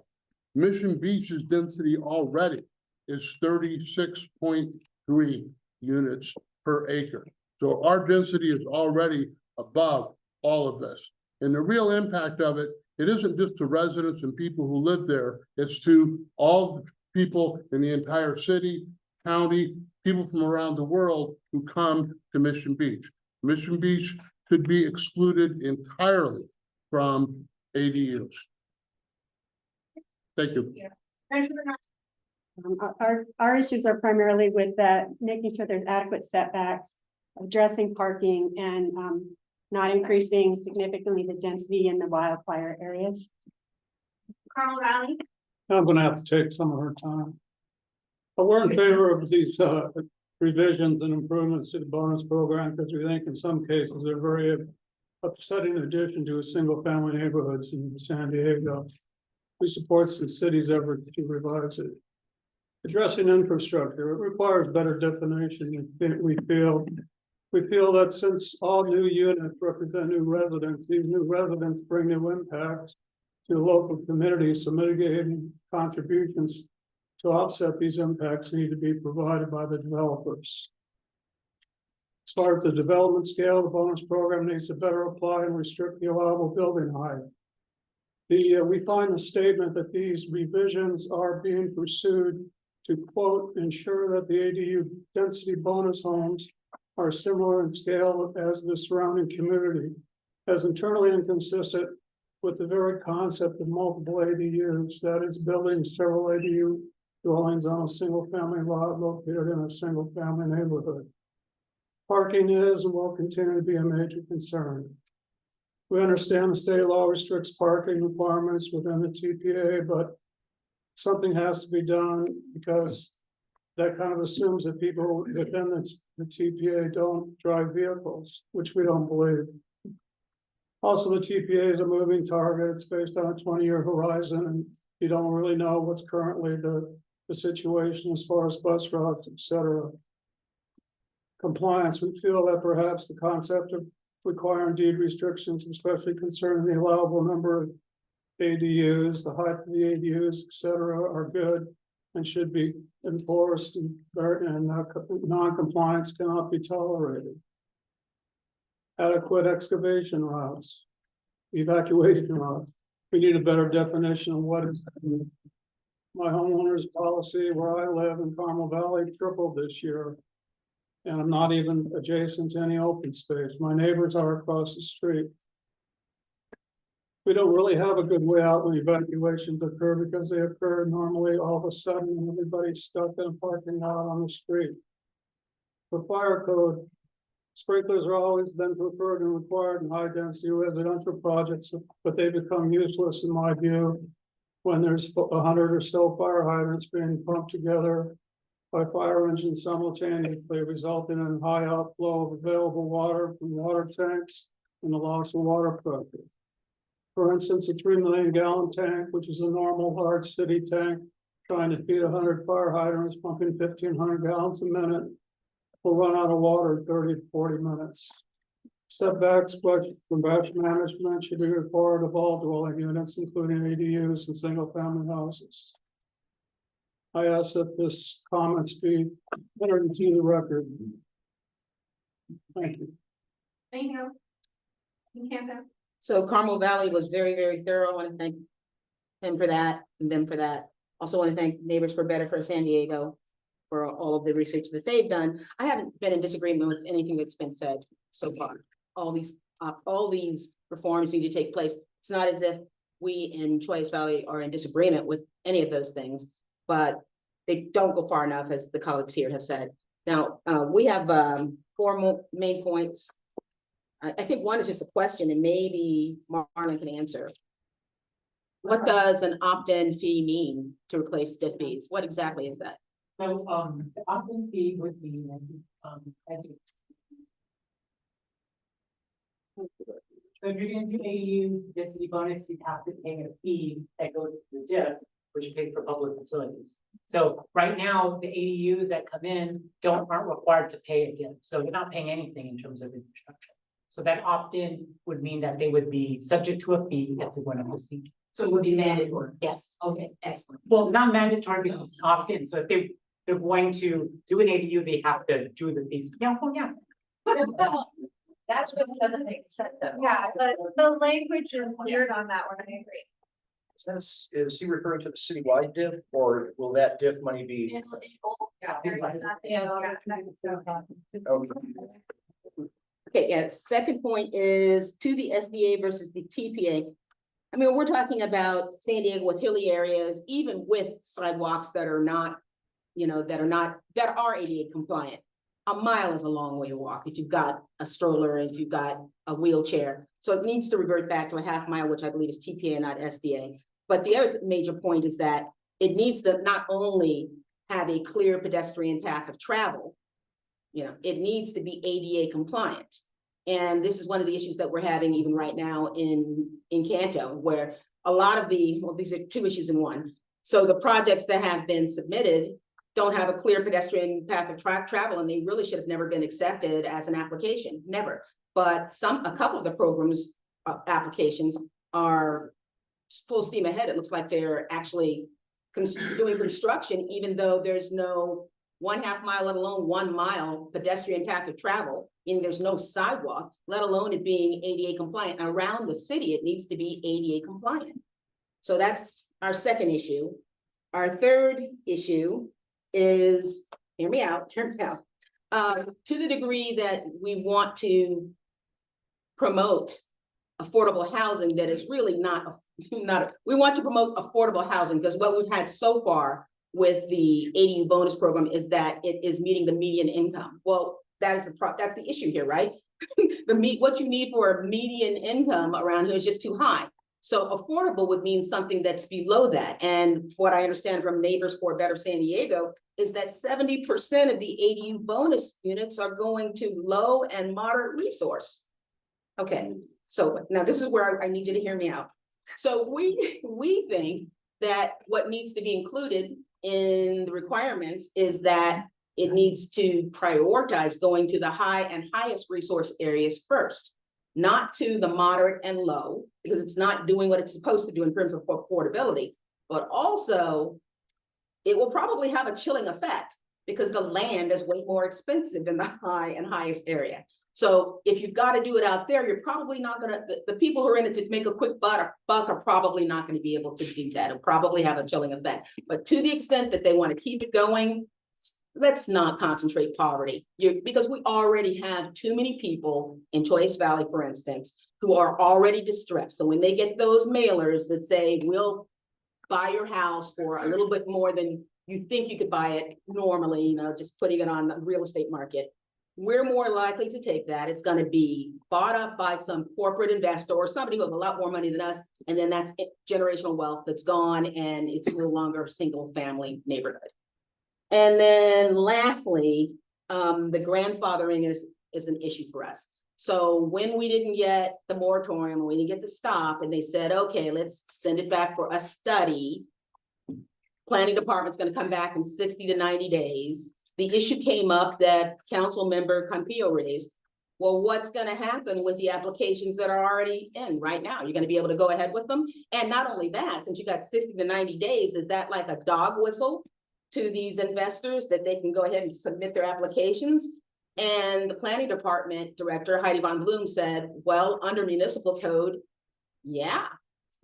Mission Beach's density already is 36.3 units per acre. So our density is already above all of this. And the real impact of it, it isn't just to residents and people who live there, it's to all people in the entire city, county, people from around the world who come to Mission Beach. Mission Beach could be excluded entirely from ADUs. Thank you. Our issues are primarily with making sure there's adequate setbacks, addressing parking, and not increasing significantly the density in the wildfire areas. Carl Valley. I'm gonna have to take some of her time. But we're in favor of these revisions and improvements to the bonus program, because we think in some cases they're very upsetting addition to a single family neighborhoods in San Diego. We support the city's effort to revise it. Addressing infrastructure, it requires better definition. We feel that since all new units represent new residents, these new residents bring new impacts to the local communities, so mitigating contributions to offset these impacts need to be provided by the developers. As far as the development scale, the bonus program needs to better apply and restrict the allowable building height. We find the statement that these revisions are being pursued to, quote, ensure that the ADU density bonus homes are similar in scale as the surrounding community, as internally inconsistent with the very concept of multiple ADUs, that is, building several ADU dwellings on a single family lot located in a single family neighborhood. Parking is and will continue to be a major concern. We understand the state law restricts parking requirements within the TPA, but something has to be done because that kind of assumes that people within the TPA don't drive vehicles, which we don't believe. Also, the TPA is a moving target. It's based on a 20-year horizon, and you don't really know what's currently the situation as far as bus routes, et cetera. Compliance, we feel that perhaps the concept of requiring deed restrictions, especially concerning the allowable number of ADUs, the height of the ADUs, et cetera, are good and should be enforced, and non-compliance cannot be tolerated. Adequate excavation routes, evacuation routes. We need a better definition of what is. My homeowner's policy where I live in Carmel Valley tripled this year. And I'm not even adjacent to any open space. My neighbors are across the street. We don't really have a good way out when evacuations occur because they occur normally all of a sudden and everybody's stuck in a parking lot on the street. For fire code, sprinklers are always then preferred and required in high density residential projects, but they become useless in my view when there's 100 or so fire hydrants being pumped together by fire engines simultaneously, resulting in high outflow of available water from water tanks and the loss of water pressure. For instance, a 3 million gallon tank, which is a normal large city tank, trying to feed 100 fire hydrants pumping 1,500 gallons a minute, will run out of water in 30 to 40 minutes. Setbacks, flush management should be required of all dwelling units, including ADUs and single family houses. I ask that this comments be entered into the record. Thank you. Thank you. So Carmel Valley was very, very thorough. I want to thank him for that and them for that. Also want to thank Neighbors for Better for San Diego for all of the research that they've done. I haven't been in disagreement with anything that's been said so far. All these reforms need to take place. It's not as if we in Choice Valley are in disagreement with any of those things, but they don't go far enough, as the colleagues here have said. Now, we have 4 main points. I think one is just a question, and maybe Marlon can answer. What does an opt-in fee mean to replace stiff fees? What exactly is that? So, the opt-in fee would be, so if you're gonna do ADU density bonus, you have to pay a fee that goes to the DIF, which pays for public facilities. So right now, the ADUs that come in aren't required to pay a DIF, so they're not paying anything in terms of infrastructure. So that opt-in would mean that they would be subject to a fee if they want to proceed. So it would be mandatory? Yes. Okay, excellent. Well, not mandatory because it's opt-in, so if they're going to do an ADU, they have to do the fees. Yeah, well, yeah. That just doesn't make sense. Yeah, the language is weird on that one, I agree. Is he referring to the citywide diff, or will that diff money be? Okay, yeah, second point is to the SDA versus the TPA. I mean, we're talking about San Diego with hilly areas, even with sidewalks that are not, that are ADA compliant. A mile is a long way to walk if you've got a stroller and if you've got a wheelchair. So it needs to revert back to a half mile, which I believe is TPA and not SDA. But the other major point is that it needs to not only have a clear pedestrian path of travel, it needs to be ADA compliant. And this is one of the issues that we're having even right now in Canto, where a lot of these are 2 issues in one. So the projects that have been submitted don't have a clear pedestrian path of travel, and they really should have never been accepted as an application, never. But a couple of the programs applications are full steam ahead. It looks like they're actually doing construction, even though there's no 1/2 mile, let alone 1 mile pedestrian path of travel, meaning there's no sidewalk, let alone it being ADA compliant. And around the city, it needs to be ADA compliant. So that's our second issue. Our third issue is, hear me out, to the degree that we want to promote affordable housing, that is really we want to promote affordable housing, because what we've had so far with the ADU bonus program is that it is meeting the median income. Well, that's the issue here, right? What you need for a median income around here is just too high. So affordable would mean something that's below that. And what I understand from Neighbors for Better San Diego is that 70% of the ADU bonus units are going to low and moderate resource. Okay, so now this is where I need you to hear me out. So we think that what needs to be included in the requirements is that it needs to prioritize going to the high and highest resource areas first, not to the moderate and low, because it's not doing what it's supposed to do in terms of affordability, but also it will probably have a chilling effect because the land is way more expensive in the high and highest area. So if you've got to do it out there, you're probably not gonna, the people who are in it to make a quick buck are probably not going to be able to do that. It'll probably have a chilling effect. But to the extent that they want to keep it going, let's not concentrate poverty. Because we already have too many people in Choice Valley, for instance, who are already distressed. So when they get those mailers that say, we'll buy your house for a little bit more than you think you could buy it normally, you know, just putting it on the real estate market, we're more likely to take that. It's going to be bought up by some corporate investor or somebody who has a lot more money than us. And then that's generational wealth that's gone and it's no longer a single family neighborhood. And then lastly, the grandfathering is an issue for us. So when we didn't get the moratorium, we didn't get the stop, and they said, okay, let's send it back for a study. Planning department's going to come back in 60 to 90 days. The issue came up that council member Campillo raised. Well, what's going to happen with the applications that are already in right now? You're going to be able to go ahead with them. And not only that, since you got 60 to 90 days, is that like a dog whistle to these investors that they can go ahead and submit their applications? And the planning department director, Heidi Vonblum, said, well, under municipal code, yeah,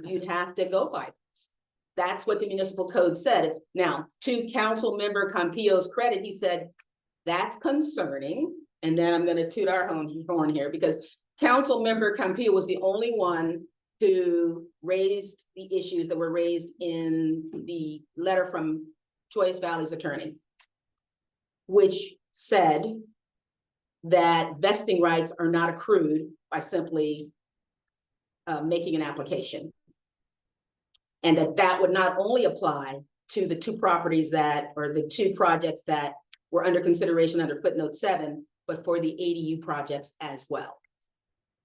you'd have to go by this. That's what the municipal code said. Now, to council member Campillo's credit, he said, that's concerning. And then I'm going to toot our horn here because council member Campillo was the only one who raised the issues that were raised in the letter from Choice Valley's attorney, which said that vesting rights are not accrued by simply making an application. And that would not only apply to the two properties that, or the two projects that were under consideration under footnote 7, but for the ADU projects as well.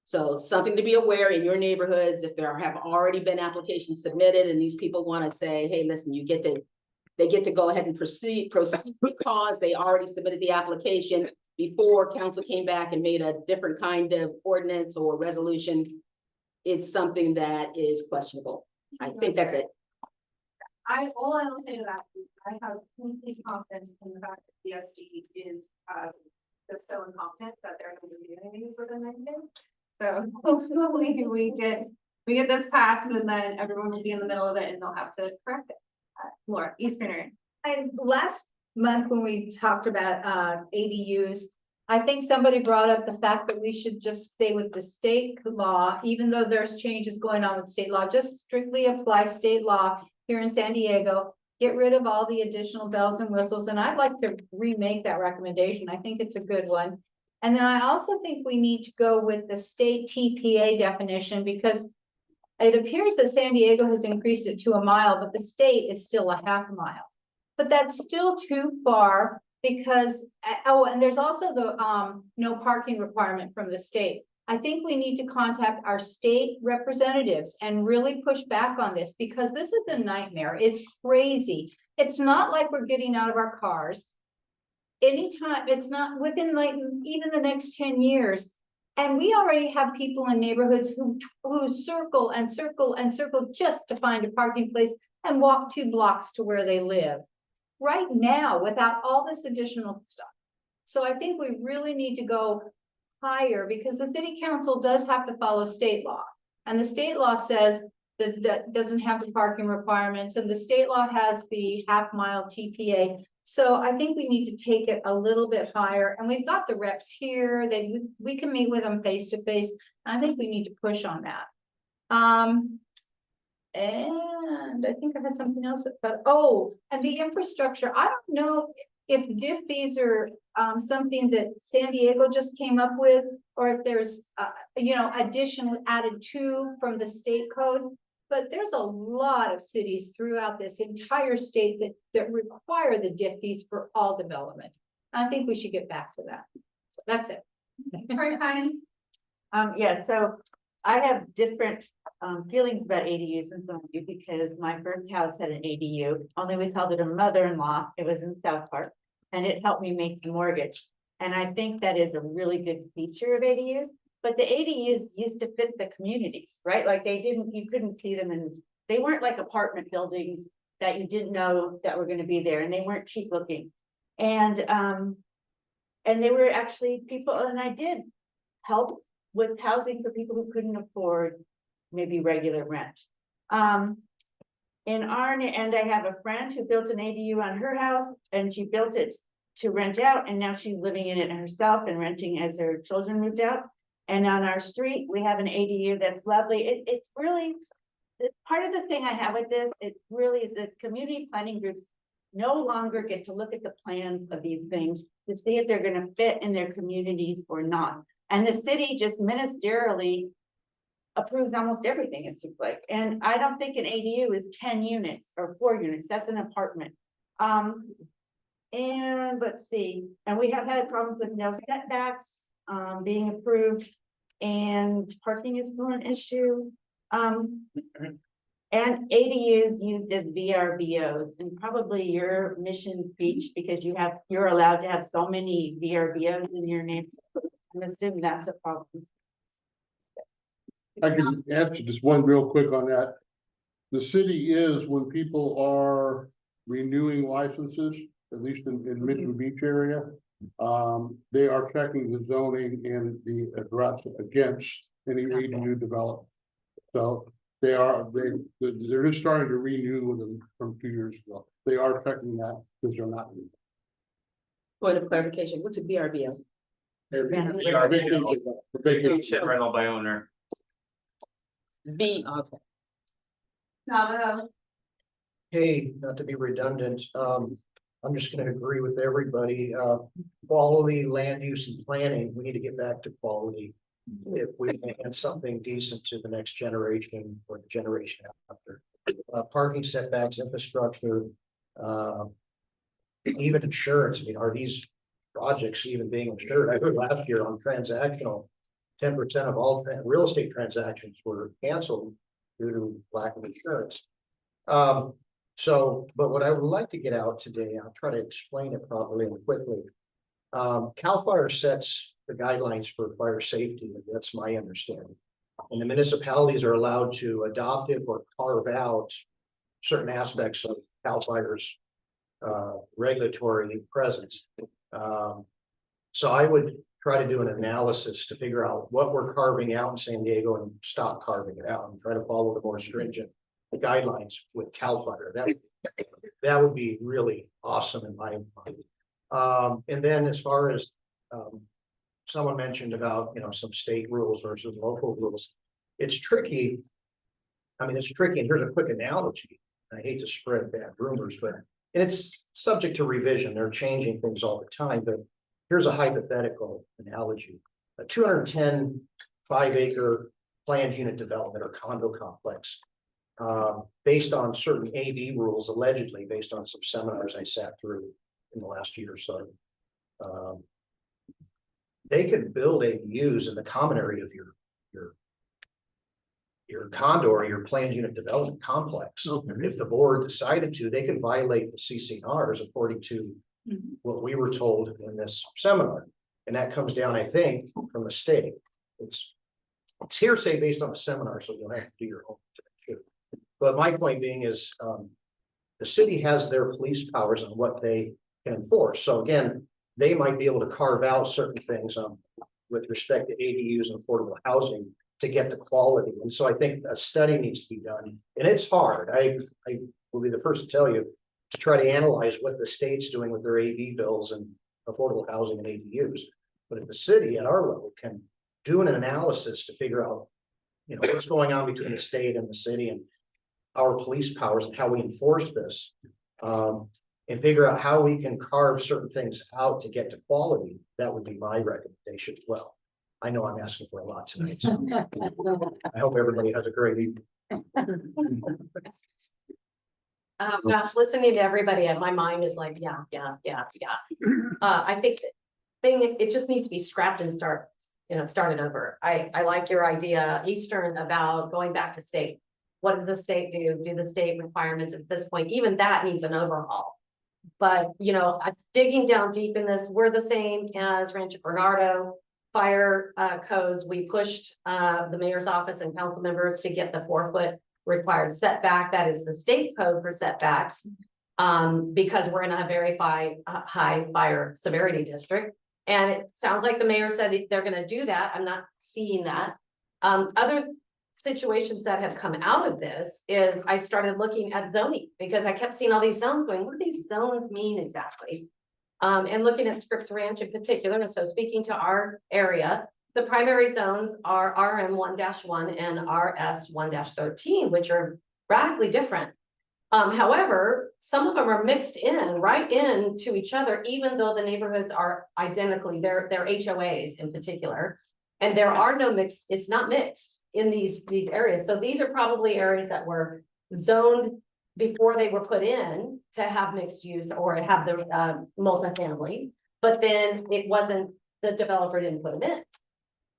So something to be aware in your neighborhoods, if there have already been applications submitted and these people want to say, hey, listen, they get to go ahead and proceed because they already submitted the application before council came back and made a different kind of ordinance or resolution. It's something that is questionable. I think that's it. All I will say to that is I have complete confidence in the fact that the SD is so incompetent that they're going to be doing these within 90 days. So hopefully we get this passed and then everyone will be in the middle of it and they'll have to correct it. Laura, Easterner. Last month when we talked about ADUs, I think somebody brought up the fact that we should just stay with the state law, even though there's changes going on with state law, just strictly apply state law here in San Diego, get rid of all the additional bells and whistles. And I'd like to remake that recommendation. I think it's a good one. And then I also think we need to go with the state TPA definition because it appears that San Diego has increased it to a mile, but the state is still a half mile. But that's still too far because, oh, and there's also the no parking requirement from the state. I think we need to contact our state representatives and really push back on this because this is a nightmare. It's crazy. It's not like we're getting out of our cars anytime. It's not within like even the next 10 years. And we already have people in neighborhoods who circle and circle and circle just to find a parking place and walk 2 blocks to where they live right now without all this additional stuff. So I think we really need to go higher because the city council does have to follow state law. And the state law says that doesn't have the parking requirements and the state law has the half-mile TPA. So I think we need to take it a little bit higher and we've got the reps here. We can meet with them face to face. I think we need to push on that. And I think I had something else, but and the infrastructure. I don't know if diff fees are, something that San Diego just came up with, or if there's, additionally added to from the state code. But there's a lot of cities throughout this entire state that require the diff fees for all development. I think we should get back to that. That's it. Corey Hines? Yeah, so I have different feelings about ADUs than some of you, because my first house had an ADU, only we called it a mother-in-law. It was in South Park, and it helped me make the mortgage. And I think that is a really good feature of ADUs, but the ADUs used to fit the communities, right? Like you couldn't see them, and they weren't like apartment buildings that you didn't know that were gonna be there, and they weren't cheap looking. And they were actually people, and I did help with housing for people who couldn't afford maybe regular rent. And I have a friend who built an ADU on her house, and she built it to rent out, and now she's living in it herself and renting as her children moved out. And on our street, we have an ADU that's lovely. It's really, part of the thing I have with this, it really is that community planning groups no longer get to look at the plans of these things to see if they're gonna fit in their communities or not. And the city just ministerially approves almost everything, it seems like. And I don't think an ADU is 10 units or 4 units, that's an apartment. And let's see, and we have had problems with no setbacks being approved, and parking is still an issue. And ADUs used as VRBOs, and probably your Mission Beach, because you're allowed to have so many VRBOs in your name. I'm assuming that's a problem. I can answer just one real quick on that. The city is, when people are renewing licenses, at least in Mission Beach area, they are checking the zoning and the address against any ADU development. So they're just starting to renew them from 2 years ago. They are checking that because they're not. Point of clarification, what's a BRBO? Vacation rental by owner. Okay. Navajo? Hey, not to be redundant, I'm just gonna agree with everybody, quality land use and planning, we need to get back to quality. If we can add something decent to the next generation or the generation after. Parking setbacks, infrastructure, even insurance, I mean, are these projects even being insured? I heard last year on transactional, 10% of all real estate transactions were canceled due to lack of insurance. But what I would like to get out today, I'll try to explain it properly and quickly. CAL FIRE sets the guidelines for fire safety, and that's my understanding. And the municipalities are allowed to adopt it or carve out certain aspects of CAL FIRE's regulatory presence. So I would try to do an analysis to figure out what we're carving out in San Diego and stop carving it out and try to follow the more stringent guidelines with CAL FIRE. That would be really awesome in my mind. And then as far as someone mentioned about, some state rules versus local rules, it's tricky. I mean, it's tricky. And here's a quick analogy. I hate to spread bad rumors, but it's subject to revision. They're changing things all the time, but here's a hypothetical analogy. A 210 5-acre planned unit development or condo complex, based on certain AV rules, allegedly based on some seminars I sat through in the last year or so. They could build ADUs in the common area of your condo or your planned unit development complex. If the board decided to, they could violate the CCNRs according to what we were told in this seminar. And that comes down, I think, from the state. It's hearsay based on a seminar, so you'll have to do your homework. But my point being is, the city has their police powers on what they can enforce. So again, they might be able to carve out certain things with respect to ADUs and affordable housing to get the quality. And so I think a study needs to be done, and it's hard. I will be the first to tell you, to try to analyze what the state's doing with their AV bills and affordable housing and ADUs. But if the city at our level can do an analysis to figure out, what's going on between the state and the city and our police powers and how we enforce this, and figure out how we can carve certain things out to get to quality, that would be my recommendation as well. I know I'm asking for a lot tonight, so I hope everybody has a great evening. Gosh, listening to everybody, and my mind is like, yeah. I think it just needs to be scrapped and started over. I like your idea, Eastern, about going back to state. What does the state do? Do the state requirements at this point? Even that needs an overhaul. But, digging down deep in this, we're the same as Rancho Bernardo fire codes. We pushed the mayor's office and council members to get the 4-foot required setback. That is the state code for setbacks. Because we're in a very high fire severity district. And it sounds like the mayor said they're gonna do that. I'm not seeing that. Other situations that have come out of this is I started looking at zoning because I kept seeing all these zones going, what do these zones mean exactly? And looking at Scripps Ranch in particular. And so speaking to our area, the primary zones are RM 1-1 and RS 1-13, which are radically different. However, some of them are mixed right into each other, even though the neighborhoods are identically, they're HOAs in particular. And there are no mixed, it's not mixed in these areas. So these are probably areas that were zoned before they were put in to have mixed use or have the multifamily, but then it wasn't, the developer didn't put them in.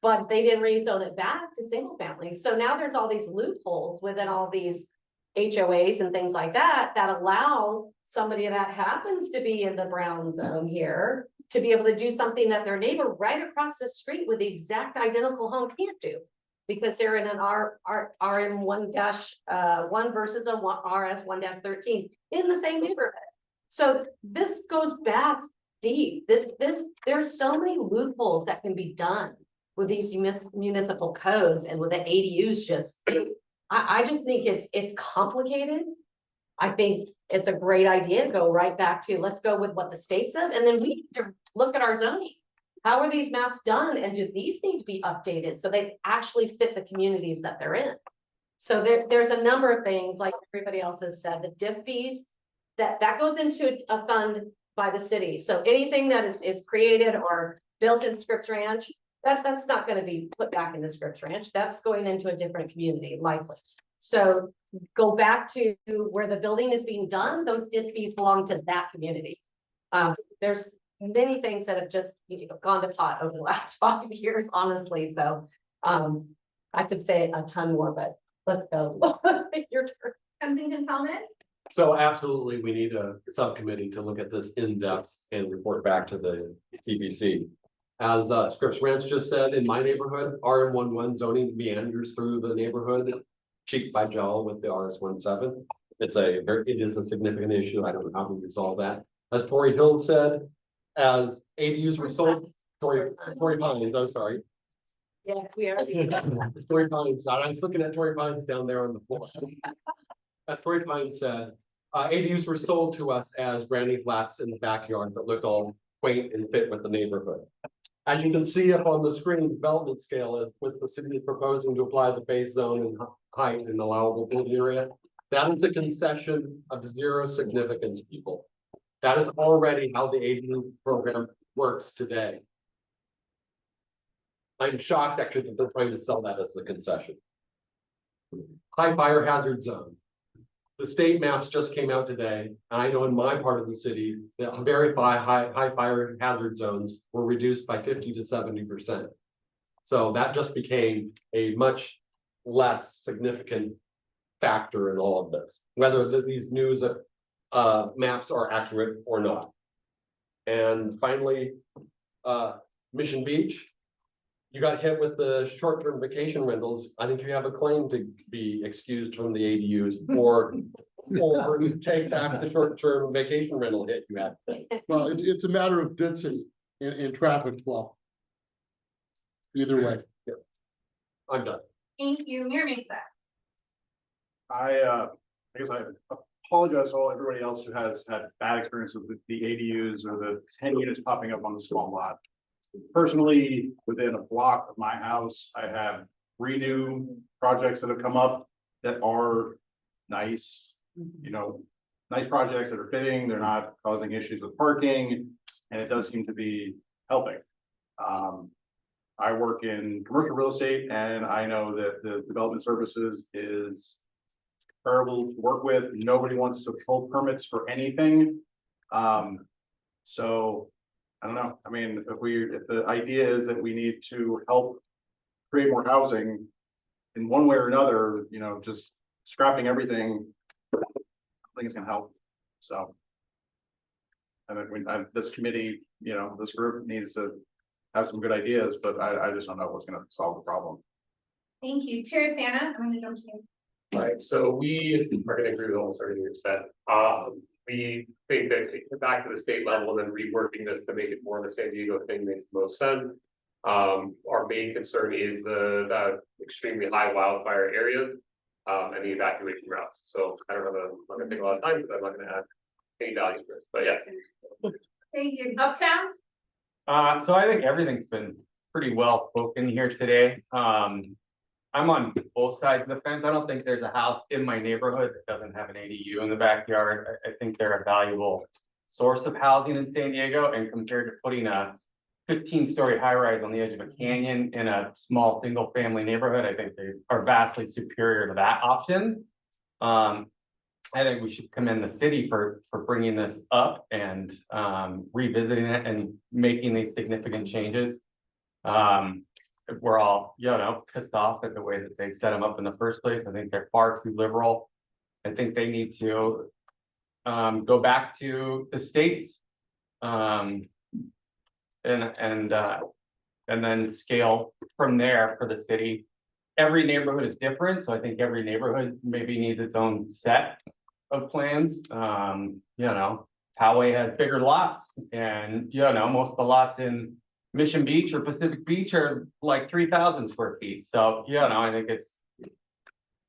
But they didn't rezone it back to single family. So now there's all these loopholes within all these HOAs and things like that, that allow somebody that happens to be in the brown zone here to be able to do something that their neighbor right across the street with the exact identical home can't do. Because they're in an RM 1-1 versus a RS 1-13 in the same neighborhood. So this goes back deep. There's so many loopholes that can be done with these municipal codes and with the ADUs. Just I just think it's complicated. I think it's a great idea to go right back to, let's go with what the state says, and then we need to look at our zoning. How are these maps done, and do these need to be updated so they actually fit the communities that they're in? So there's a number of things, like everybody else has said, the diff fees, that goes into a fund by the city. So anything that is created or built in Scripps Ranch, that's not going to be put back into Scripps Ranch. That's going into a different community, likely. So go back to where the building is being done. Those diff fees belong to that community. There's many things that have just gone to pot over the last 5 years, honestly. So I could say a ton more, but let's go. Your turn. Kensington comment? So absolutely, we need a subcommittee to look at this in depth and report back to the TBC. As Scripps Ranch just said, in my neighborhood, RM 1-1 zoning meanders through the neighborhood, cheek by jowl with the RS 1-7. It is a significant issue. I don't know how we resolve that. As Torrey Hill said, as ADUs were sold, Torrey Pines, I'm sorry. Yes, we are. It's Torrey Pines. I was looking at Torrey Pines down there on the floor. As Torrey Pines said, ADUs were sold to us as granny flats in the backyard that looked all quaint and fit with the neighborhood. As you can see up on the screen, development scale is with the city proposing to apply the base zone and height in allowable building area. That is a concession of zero significance, people. That is already how the ADU program works today. I'm shocked actually that they're trying to sell that as a concession. High fire hazard zone. The state maps just came out today. And I know in my part of the city that very high fire hazard zones were reduced by 50 to 70%. So that just became a much less significant factor in all of this, whether these news maps are accurate or not. And finally, Mission Beach, you got hit with the short-term vacation rentals. I think you have a claim to be excused from the ADUs or take back the short-term vacation rental hit you had. Well, it's a matter of density in traffic flow. Either way. Yeah. I'm done. Thank you, Mayor Mesa. I guess I apologize to everybody else who has had bad experiences with the ADUs or the 10 units popping up on the small lot. Personally, within a block of my house, I have 3 new projects that have come up that are nice, nice projects that are fitting, they're not causing issues with parking, and it does seem to be helping. I work in commercial real estate, and I know that the development services is terrible to work with. Nobody wants to pull permits for anything. So I don't know. I mean, if the idea is that we need to help create more housing in one way or another, you know, just scrapping everything, I think it's gonna help. So. I mean, this committee, you know, this group needs to have some good ideas, but I just don't know what's gonna solve the problem. Thank you. Chair Santa, I'm gonna jump to you. Right, so we are gonna agree with almost everything you said. We think that taking it back to the state level and then reworking this to make it more of the San Diego thing makes the most sense. Our main concern is the extremely high wildfire areas and the evacuation routes. So I don't know, I'm not gonna take a lot of time, but I'm not gonna add any value to this, but yes. Thank you. Uptown? So I think everything's been pretty well spoken here today. I'm on both sides of the fence. I don't think there's a house in my neighborhood that doesn't have an ADU in the backyard. I think they're a valuable source of housing in San Diego, and compared to putting a 15-story high-rise on the edge of a canyon in a small single-family neighborhood, I think they are vastly superior to that option. I think we should commend the city for bringing this up and revisiting it and making these significant changes. We're all, you know, pissed off at the way that they set them up in the first place. I think they're far too liberal. I think they need to go back to the states and then scale from there for the city. Every neighborhood is different, so I think every neighborhood maybe needs its own set of plans. You know, Poway has bigger lots, and you know, most of the lots in Mission Beach or Pacific Beach are like 3,000 square feet. So, you know, I think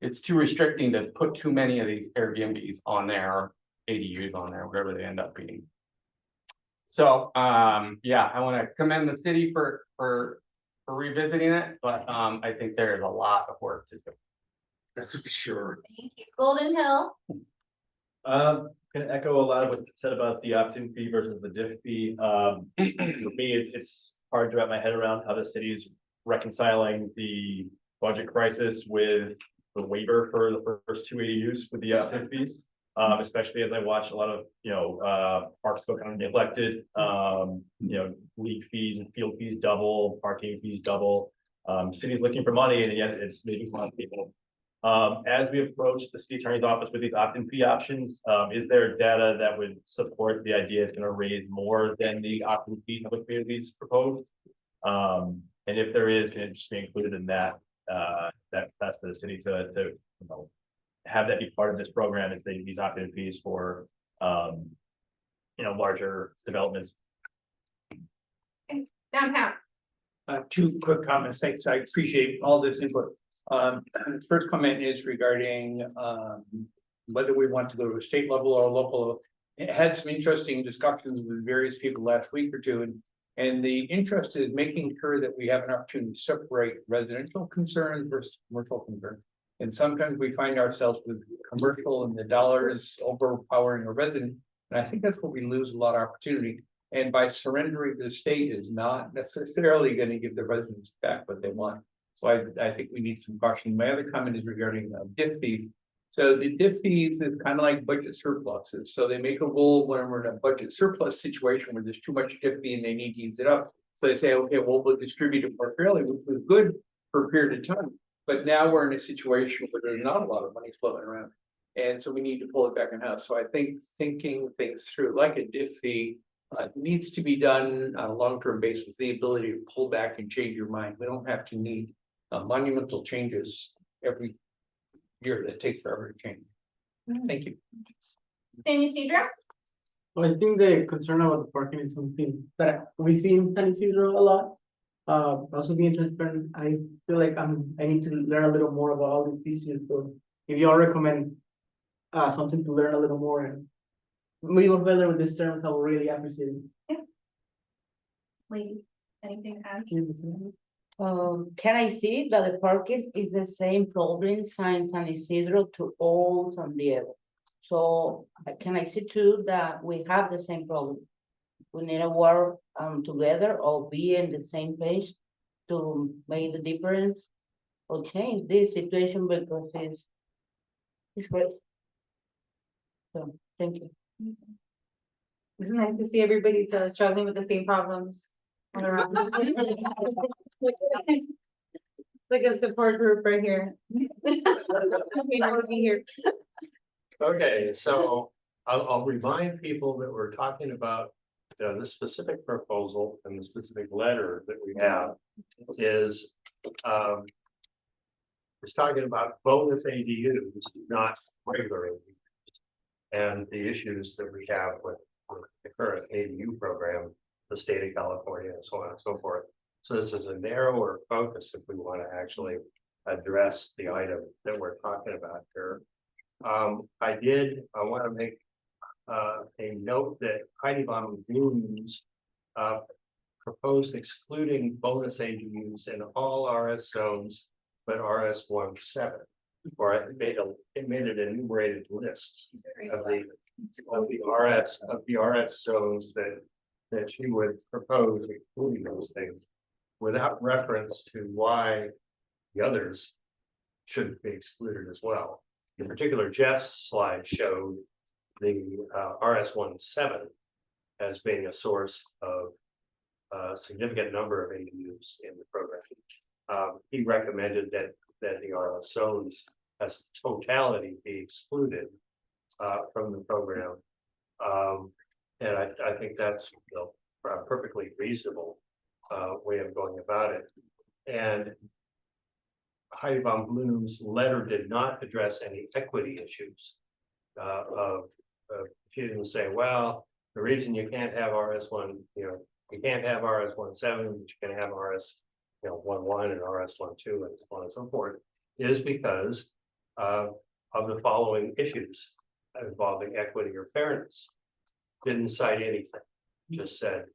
it's too restricting to put too many of these Airbnbs on there, or ADUs on there, whatever they end up being. So, yeah, I want to commend the city for revisiting it, but I think there is a lot of work to do. That's for sure. Thank you. Golden Hill? Can echo a lot of what's said about the opt-in fee versus the diff fee. For me, it's hard to wrap my head around how the city is reconciling the budget crisis with the waiver for the first two ADUs with the opt-in fees. Especially as I watch a lot of, you know, parks go kind of neglected, you know, league fees and field fees double, parking fees double. City's looking for money, and yet it's leaving a lot of people. As we approach the city attorney's office with these opt-in fee options, is there data that would support the idea it's going to raise more than the opt-in fee public communities proposed? And if there is, can it just be included in that? That's for the city to you know, have that be part of this program, is these opt-in fees for you know, larger developments. Downtown? Two quick comments. Thanks. I appreciate all this input. First comment is regarding whether we want to go to a state level or local level. It had some interesting discussions with various people last week or two, and the interest is making sure that we have an opportunity to separate residential concerns versus commercial concerns. And sometimes we find ourselves with commercial and the dollars overpowering a resident, and I think that's what we lose a lot of opportunity. And by surrendering to the state is not necessarily going to give the residents back what they want. So I think we need some caution. My other comment is regarding DIF fees. So the DIF fees is kind of like budget surpluses. So they make a rule when we're in a budget surplus situation where there's too much DIF fee and they need to use it up. So they say, okay, well, we'll distribute it more fairly, which was good for a period of time. But now we're in a situation where there's not a lot of money floating around. And so we need to pull it back in house. So I think thinking things through like a DIF fee needs to be done on a long-term basis with the ability to pull back and change your mind. We don't have to need monumental changes every year that take forever to change. Thank you. San Ysidro? Well, I think the concern about the parking is something that we see in San Ysidro a lot. Also being transparent, I feel like I need to learn a little more about all these issues. So if you all recommend something to learn a little more and we look better with this terms, I will really appreciate it. Yeah. Lady, anything to add? Can I see that the parking is the same problem in San Isidro to all San Diego? So can I see too that we have the same problem? We need to work together or be in the same page to make the difference or change this situation because it's great. So, thank you. It's nice to see everybody struggling with the same problems. all around. Like a support group right here. We want to be here. Okay, so I'll remind people that we're talking about the specific proposal and the specific letter that we have is it's talking about bonus ADUs, not regular ADUs. And the issues that we have with the current ADU program, the state of California and so on and so forth. So this is a narrower focus if we want to actually address the item that we're talking about here. I want to make a note that Heidi Vonblum's proposed excluding bonus ADUs in all RS zones, but RS 17, or it made an enumerated list of the RS zones that she would propose excluding those things, without reference to why the others shouldn't be excluded as well. In particular, Jeff's slide showed the RS 17 as being a source of a significant number of ADUs in the program. He recommended that the RS zones as totality be excluded from the program. And I think that's a perfectly reasonable way of going about it. And Heidi Vonblum's letter did not address any equity issues. She didn't say, well, the reason you can't have RS1, you can't have RS 17, but you can have RS 11 and RS 12 and so on and so forth, is because of the following issues involving equity or fairness. Didn't cite anything, just said,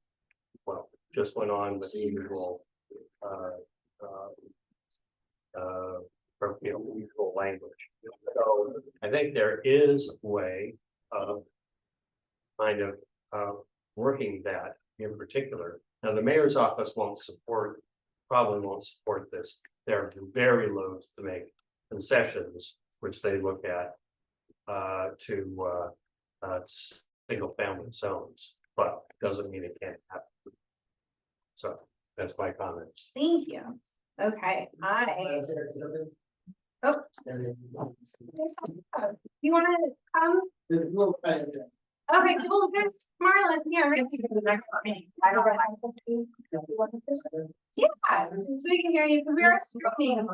well, just went on with the usual usual language. So I think there is a way of kind of working that in particular. Now, the mayor's office probably won't support this. They're very loath to make concessions, which they look at to single family zones, but doesn't mean it can't happen. So that's my comments. Thank you. Okay, oh. You want to come? Okay, well, there's Marlon here. I don't know. Yeah, so we can hear you because we are streaming.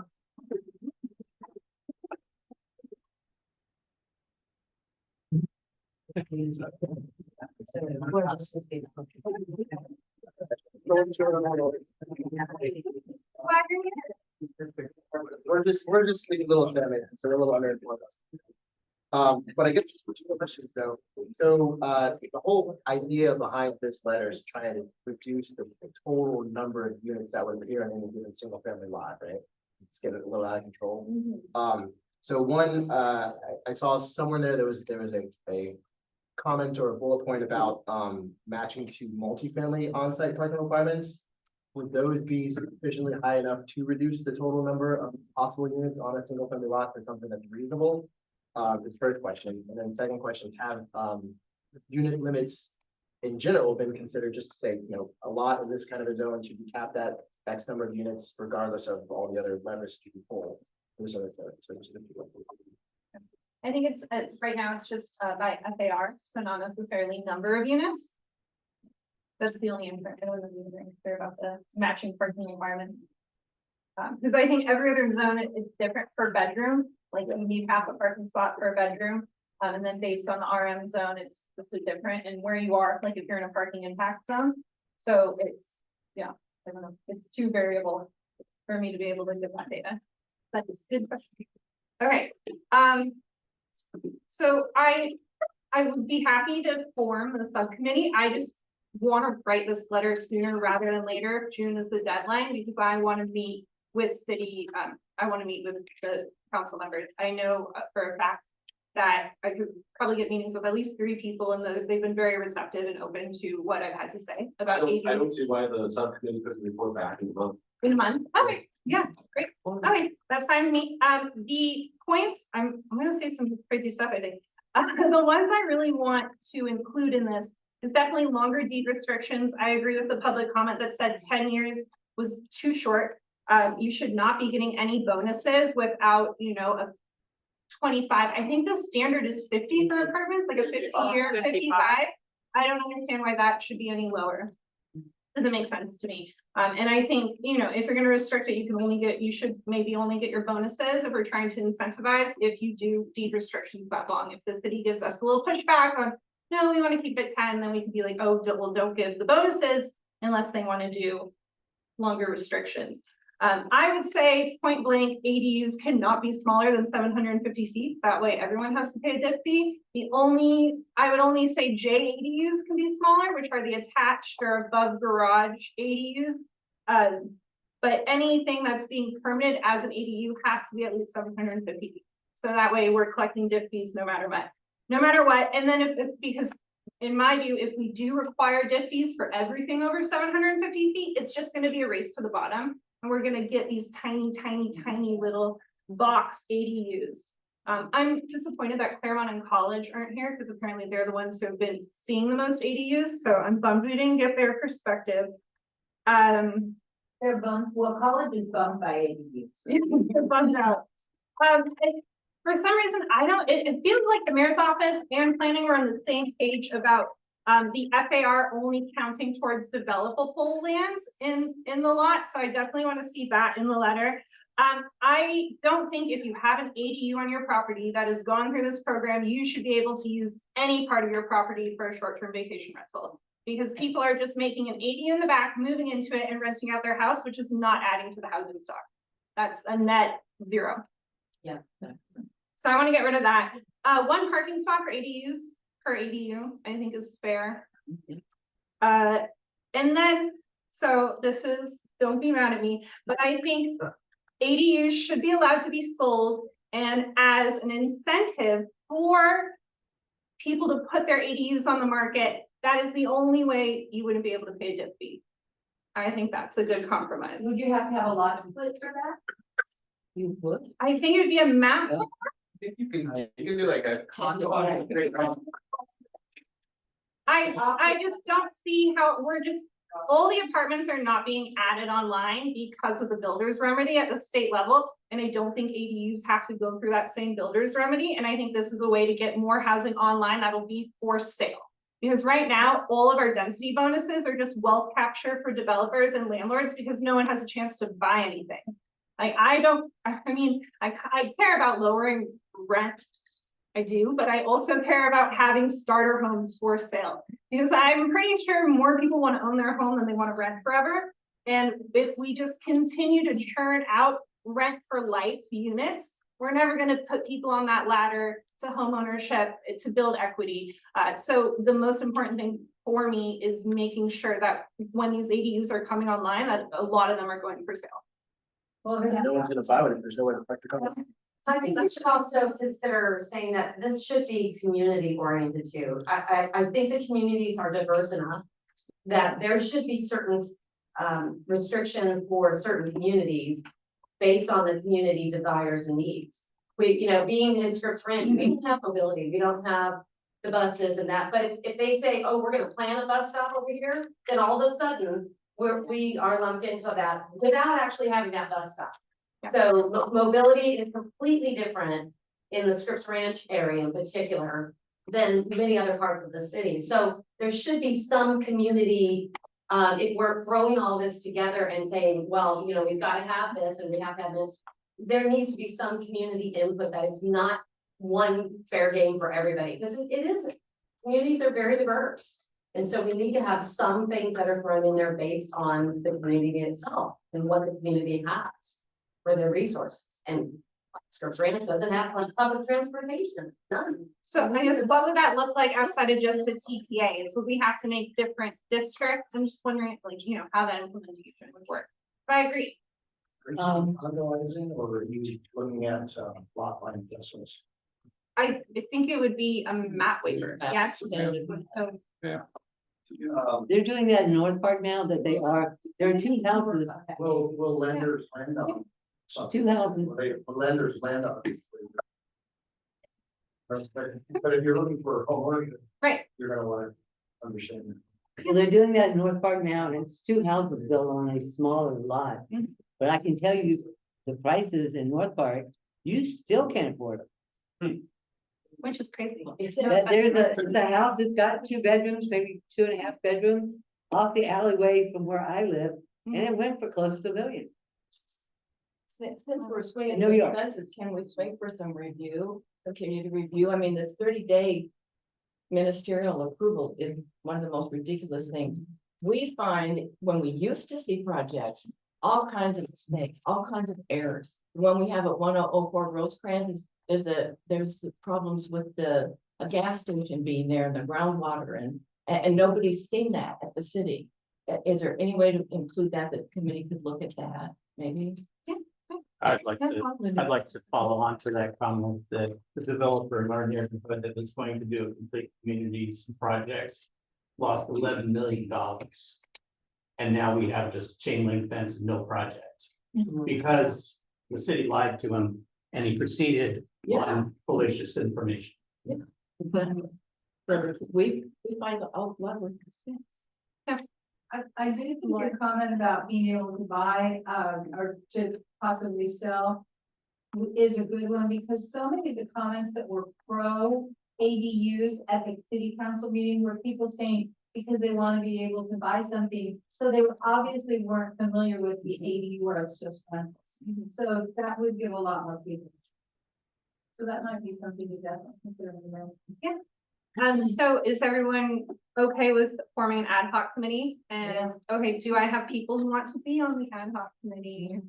We're just like a little sediment, so we're a little underinformed. But I get just two questions though. So the whole idea behind this letter is trying to reduce the total number of units that would appear on any given single family lot, right? Let's get it a little out of control. So one, I saw somewhere there was a comment or a bullet point about matching to multifamily on-site parking requirements. Would those be sufficiently high enough to reduce the total number of possible units on a single family lot for something that's reasonable? Is the first question. And then second question, have unit limits in general been considered, just to say, a lot in this kind of a zone should be capped at X number of units, regardless of all the other levers you can pull. I think it's right now it's just by FAR, so not necessarily number of units. That's the only input. I wasn't even clear about the matching parking requirements. Because I think every other zone is different per bedroom. Like you need half a parking spot per bedroom. And then based on the RM zone, it's different and where you are, like if you're in a parking impact zone. So it's, yeah, I don't know, it's too variable for me to be able to give that data. But it's a good question. Okay. So I would be happy to form the subcommittee. I just want to write this letter sooner rather than later. June is the deadline because I want to meet with city. I want to meet with the council members. I know for a fact that I could probably get meetings with at least 3 people, and they've been very receptive and open to what I've had to say about I don't ADUs see why the subcommittee couldn't report back in a month. in a month. Okay, yeah, great. Okay, that's fine with me. The points, I'm gonna say some crazy stuff, I think. The ones I really want to include in this is definitely longer deed restrictions. I agree with the public comment that said 10 years was too short. You should not be getting any bonuses without, you know, a 25. I think the standard is 50 for apartments, like a 50-year, 55. I don't understand why that should be any lower. Doesn't make sense to me. And I think, you know, if you're gonna restrict it, you should maybe only get your bonuses if we're trying to incentivize if you do deed restrictions that long. If the city gives us a little pushback on, no, we want to keep it 10, then we can be like, oh, well, don't give the bonuses unless they want to do longer restrictions. I would say point blank, ADUs cannot be smaller than 750 feet. That way everyone has to pay a DIP fee. I would only say J ADUs can be smaller, which are the attached or above garage ADUs. But anything that's being permitted as an ADU has to be at least 750 feet. So that way we're collecting DIP fees no matter what. And then because in my view, if we do require DIP fees for everything over 750 feet, it's just going to be a race to the bottom. And we're going to get these tiny little box ADUs. I'm disappointed that Claremont and College aren't here because apparently they're the ones who have been seeing the most ADUs. So I'm bummed we didn't get their perspective. They're bummed, well, College is bummed by ADUs. They're bummed out. For some reason, it feels like the mayor's office and planning were on the same page about the FAR only counting towards developable lands in the lot. So I definitely want to see that in the letter. I don't think if you have an ADU on your property that has gone through this program, you should be able to use any part of your property for a short-term vacation rental. Because people are just making an ADU in the back, moving into it and renting out their house, which is not adding to the housing stock. That's a net 0. Yeah. So I want to get rid of that. 1 parking spot for ADUs per ADU, I think is fair. And then, so this is, don't be mad at me, but I think ADUs should be allowed to be sold and as an incentive for people to put their ADUs on the market. That is the only way you wouldn't be able to pay a DIP fee. I think that's a good compromise. Would you have to have a lot split for that? You would? I think it'd be a map. I think you can do like a condo. I just don't see how all the apartments are not being added online because of the builder's remedy at the state level. And I don't think ADUs have to go through that same builder's remedy. And I think this is a way to get more housing online that'll be for sale. Because right now, all of our density bonuses are just wealth capture for developers and landlords because no one has a chance to buy anything. Like I care about lowering rent. I do, but I also care about having starter homes for sale because I'm pretty sure more people want to own their home than they want to rent forever. And if we just continue to churn out rent for life units, we're never going to put people on that ladder to home ownership to build equity. So the most important thing for me is making sure that when these ADUs are coming online, that a lot of them are going for sale. Well, No one's gonna buy it if there's nowhere to come. I think we should also consider saying that this should be community oriented too. I think the communities are diverse enough that there should be certain restrictions for certain communities based on the community desires and needs. We, being in Scripps Ranch, we don't have mobility, we don't have the buses and that, but if they say, oh, we're gonna plan a bus stop over here, then all of a sudden we are lumped into that without actually having that bus stop. Yeah. So mobility is completely different in the Scripps Ranch area in particular than many other parts of the city. So there should be some community, if we're throwing all this together and saying, well, we've got to have this and we have to have this, there needs to be some community input that it's not one fair game for everybody, because it isn't. Communities are very diverse. And so we need to have some things that are thrown in there based on the community itself and what the community has for their resources. And Scripps Ranch doesn't have public transportation, none. So I guess what would that look like outside of just the TPAs? Would we have to make different districts? I'm just wondering, how that implementation would work. But I agree. Condoizing, or are you looking at lot line adjustments? I think it would be a map waiver, yes. So, They're doing that in North Park now, that there are two houses, Will lenders land on? two houses. Will lenders land on? But if you're looking for a homeownership, right, you're gonna wanna understand that. Well, they're doing that in North Park now, and it's two houses built on a smaller lot. But I can tell you, the prices in North Park, you still can't afford it. which is crazy. There's the house that's got 2 bedrooms, maybe 2.5 bedrooms, off the alleyway from where I live, and it went for close to $1 million. Since we're swinging New the York. fences, can we swing for some review, a community review? I mean, this 30-day ministerial approval is one of the most ridiculous things. We find when we used to see projects, all kinds of mistakes, all kinds of errors. When we have at 1004 Rosecrans, there's the problems with a gas station being there and the groundwater and nobody's seen that at the city. Is there any way to include that the committee could look at that, maybe? I'd like to follow on to that comment that the developer in our neighborhood that was going to do complete communities projects lost $11 million. And now we have just chain link fence and no project. Because the city lied to him and he proceeded on fallacious information. We find a lot of mistakes. I do think your comment about being able to buy, or to possibly sell is a good one, because so many of the comments that were pro ADUs at the city council meeting were people saying, because they want to be able to buy something, so they obviously weren't familiar with the ADU where it's just rentals. So that would give a lot more people. So that might be something to definitely consider. Yeah. So is everyone okay with forming an ad hoc committee? And okay, do I have people who want to be on the ad hoc committee?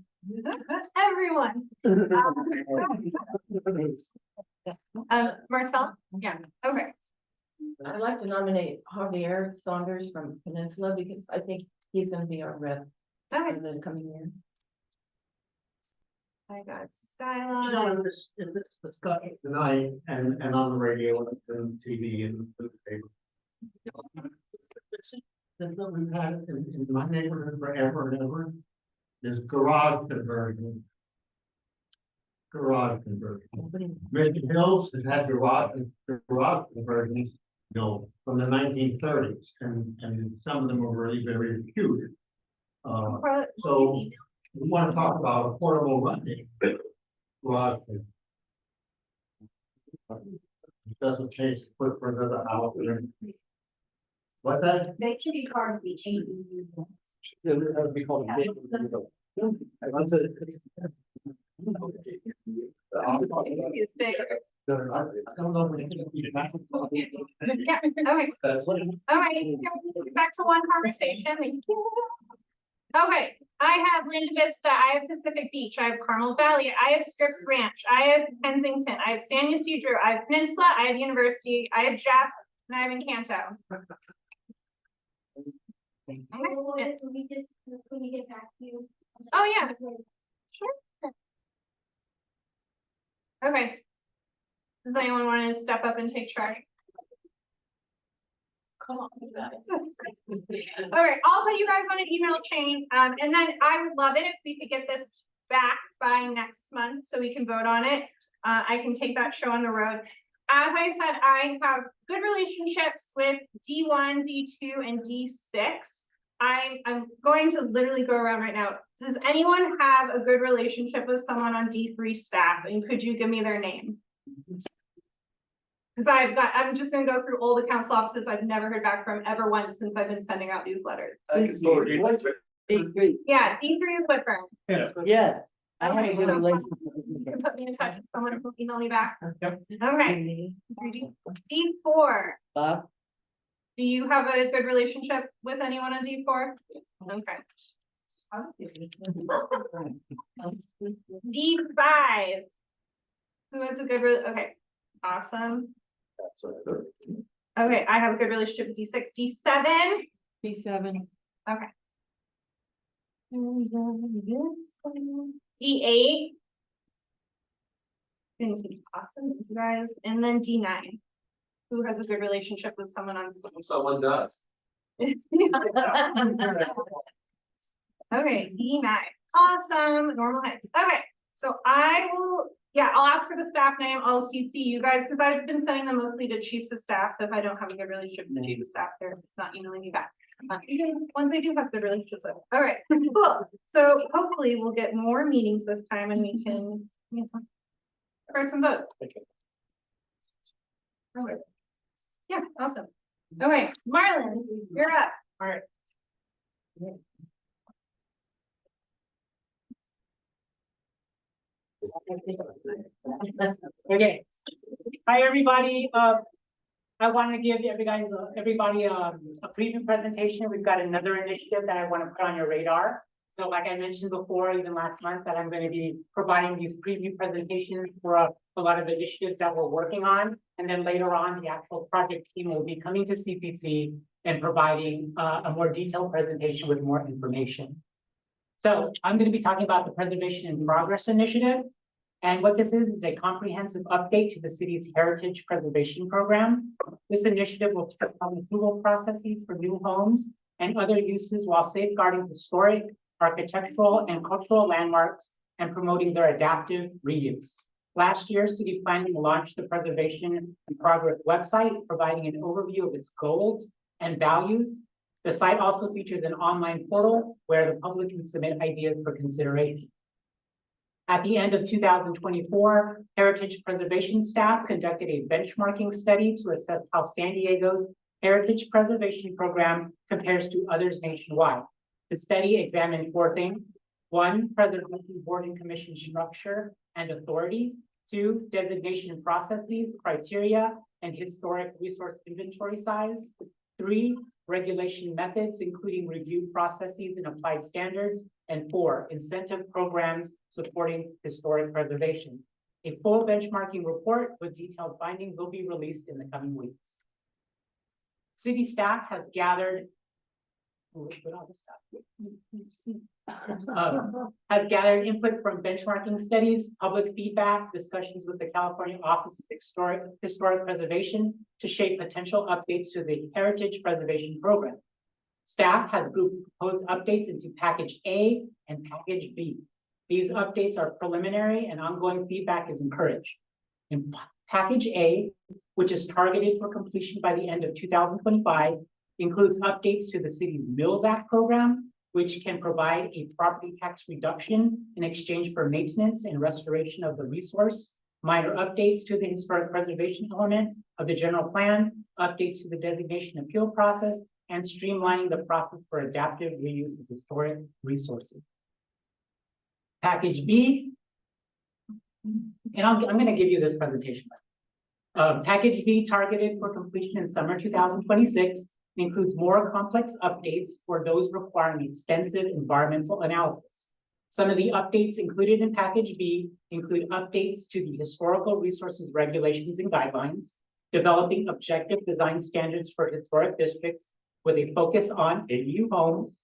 Everyone. Marcel? Yeah, okay. I'd like to nominate Javier Saunders from Peninsula because I think he's gonna be our rep for the coming year. I got You know, Skyline. in this discussion tonight and on the radio and TV and the paper. This is what we've had in my neighborhood forever and ever, is garage conversion. Garage conversion. Mission Hills has had garage conversions, you know, from the 1930s, and some of them are really very cute. So we want to talk about affordable renting. Garage. It doesn't change the footprint of the house or anything. What's that? They should be part of the ADU. That would be called a big. Yeah, okay. Okay, back to one conversation. Thank you. Okay, I have Linda Vista, I have Pacific Beach, I have Carmel Valley, I have Scripps Ranch, I have Kensington, I have San Ysidro, I have Peninsula, I have University, I have Jeff, and I have Encanto. Can we get back to you? Oh, yeah. Sure. Okay. Does anyone want to step up and take charge? Come on, you guys. All right, I'll put you guys on an email chain, and then I would love it if we could get this back by next month so we can vote on it. I can take that show on the road. As I said, I have good relationships with D1, D2, and D6. I'm going to literally go around right now. Does anyone have a good relationship with someone on D3 staff, and could you give me their name? Because I'm just gonna go through all the council offices I've never heard back from ever once since I've been sending out these letters. D3. Yeah, D3 is Whitburn. Yes. I have a Okay, good so relationship. you can put me in touch with someone who will email me back. Okay. D4, Bob? do you have a good relationship with anyone on D4? Okay. D5. Who has a good, okay, awesome. Okay, I have a good relationship with D6. D7. B7. Okay. D8. Things would be awesome, you guys, and then D9. Who has a good relationship with someone on? Someone does. Okay, D9, awesome, normal heights, okay, so I will, yeah, I'll ask for the staff name, I'll CC you guys, because I've been sending them mostly to chiefs of staff, so if I don't have a good relationship with the chief of staff, they're just not emailing me back. Even ones they do have good relationships with, all right, cool, so hopefully we'll get more meetings this time and we can, you know, for some votes. Okay. Yeah, awesome. Okay, Marlon, you're up. All right. Okay, hi, everybody. I want to give everybody a preview presentation. We've got another initiative that I want to put on your radar. So like I mentioned before, even last month, that I'm going to be providing these preview presentations for a lot of initiatives that we're working on. And then later on, the actual project team will be coming to CPC and providing a more detailed presentation with more information. So I'm going to be talking about the Preservation in Progress Initiative. And what this is a comprehensive update to the city's heritage preservation program. This initiative will streamline approval processes for new homes and other uses while safeguarding historic, architectural, and cultural landmarks and promoting their adaptive reuse. Last year, City Planning launched the Preservation in Progress website, providing an overview of its goals and values. The site also features an online portal where the public can submit ideas for consideration. At the end of 2024, heritage preservation staff conducted a benchmarking study to assess how San Diego's heritage preservation program compares to others nationwide. The study examined 4 things. 1, preservation board and commission structure and authority. 2, designation processes, criteria, and historic resource inventory size. 3, regulation methods, including review processes and applied standards. And 4, incentive programs supporting historic preservation. A full benchmarking report with detailed findings will be released in the coming weeks. City staff has gathered input from benchmarking studies, public feedback, discussions with the California Office of Historic Preservation to shape potential updates to the heritage preservation program. Staff has grouped proposed updates into package A and package B. These updates are preliminary and ongoing feedback is encouraged. In package A, which is targeted for completion by the end of 2025, includes updates to the city's Mills Act program, which can provide a property tax reduction in exchange for maintenance and restoration of the resource, minor updates to the historic preservation element of the general plan, updates to the designation appeal process, and streamlining the process for adaptive reuse of historic resources. Package B, and I'm going to give you this presentation. Package B, targeted for completion in summer 2026, includes more complex updates for those requiring extensive environmental analysis. Some of the updates included in Package B include updates to the historical resources regulations and guidelines, developing objective design standards for historic districts with a focus on ADU homes,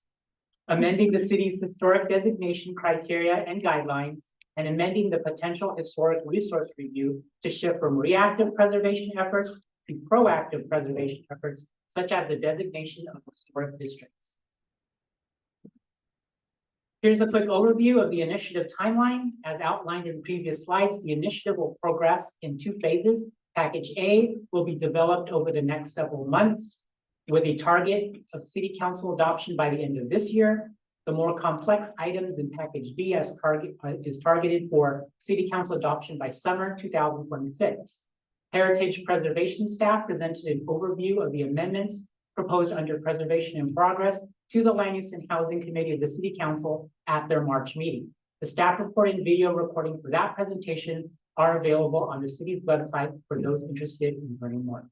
amending the city's historic designation criteria and guidelines, and amending the potential historic resource review to shift from reactive preservation efforts to proactive preservation efforts, such as the designation of historic districts. Here's a quick overview of the initiative timeline. As outlined in previous slides, the initiative will progress in 2 phases. Package A will be developed over the next several months with a target of city council adoption by the end of this year. The more complex items in package B is targeted for city council adoption by summer 2026. Heritage preservation staff presented an overview of the amendments proposed under Preservation in Progress to the Land Use and Housing Committee of the City Council at their March meeting. The staff report and video recording for that presentation are available on the city's website for those interested in learning more.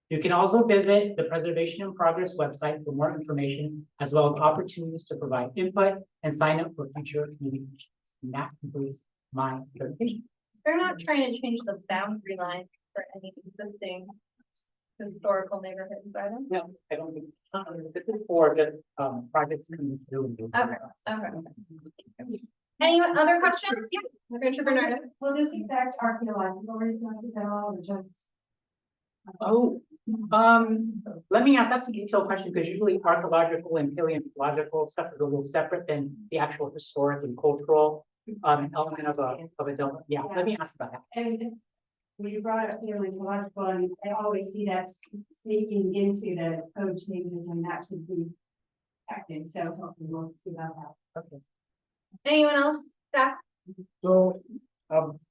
You can also visit the Preservation in Progress website for more information, as well as opportunities to provide input and sign up for future communications. And that concludes my presentation. They're not trying to change the boundary line for any existing historical neighborhoods, are they? No, I don't think, this is for just, projects coming through. Okay, okay. Any other questions? Yeah. Commissioner Bernardo? Will this affect archaeological reasons at all, or just? Oh, let me ask, that's a detailed question, because usually archaeological and paleontological stuff is a little separate than the actual historic and cultural element of a dome. Yeah, let me ask about that. And when you brought up paleontological, and I always see that sneaking into the code changes, and that should be acted, so hopefully we'll see about that. Okay. Anyone else? Zach? So,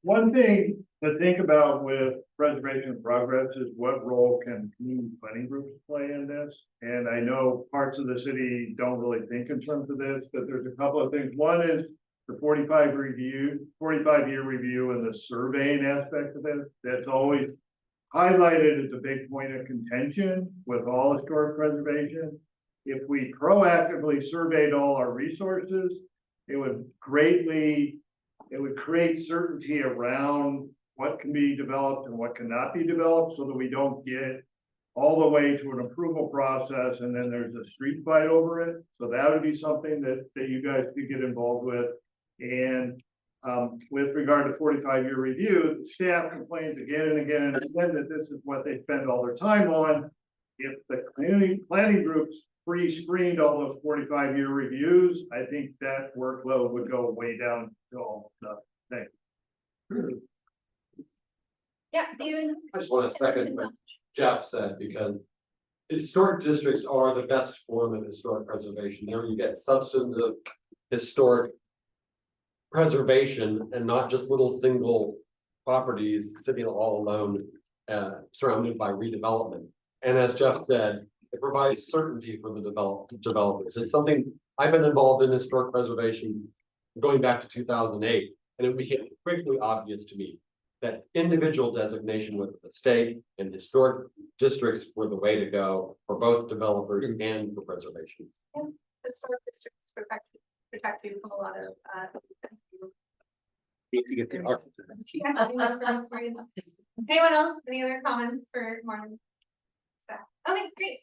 one thing to think about with preservation in progress is what role can community planning groups play in this? And I know parts of the city don't really think in terms of this, but there's a couple of things. One is the 45-year review and the surveying aspect of it. That's always highlighted as a big point of contention with all historic preservation. If we proactively surveyed all our resources, it would create certainty around what can be developed and what cannot be developed, so that we don't get all the way to an approval process and then there's a street fight over it. So that would be something that you guys could get involved with. And with regard to 45-year review, the staff complains again and again and again that this is what they spend all their time on. If the community planning groups pre-screened all those 45-year reviews, I think that workload would go way down to all the things. Yeah, Steven? I just want to second what Jeff said, because historic districts are the best form of historic preservation. There you get substantive historic preservation and not just little single properties sitting all alone, surrounded by redevelopment. And as Jeff said, it provides certainty for the developers. It's something I've been involved in historic preservation going back to 2008, and it became quickly obvious to me that individual designation with the state and historic districts were the way to go for both developers and for preservation. And historic districts protect you from a lot of Need to get the architect. Anyone else? Any other comments for Martin? Okay, great.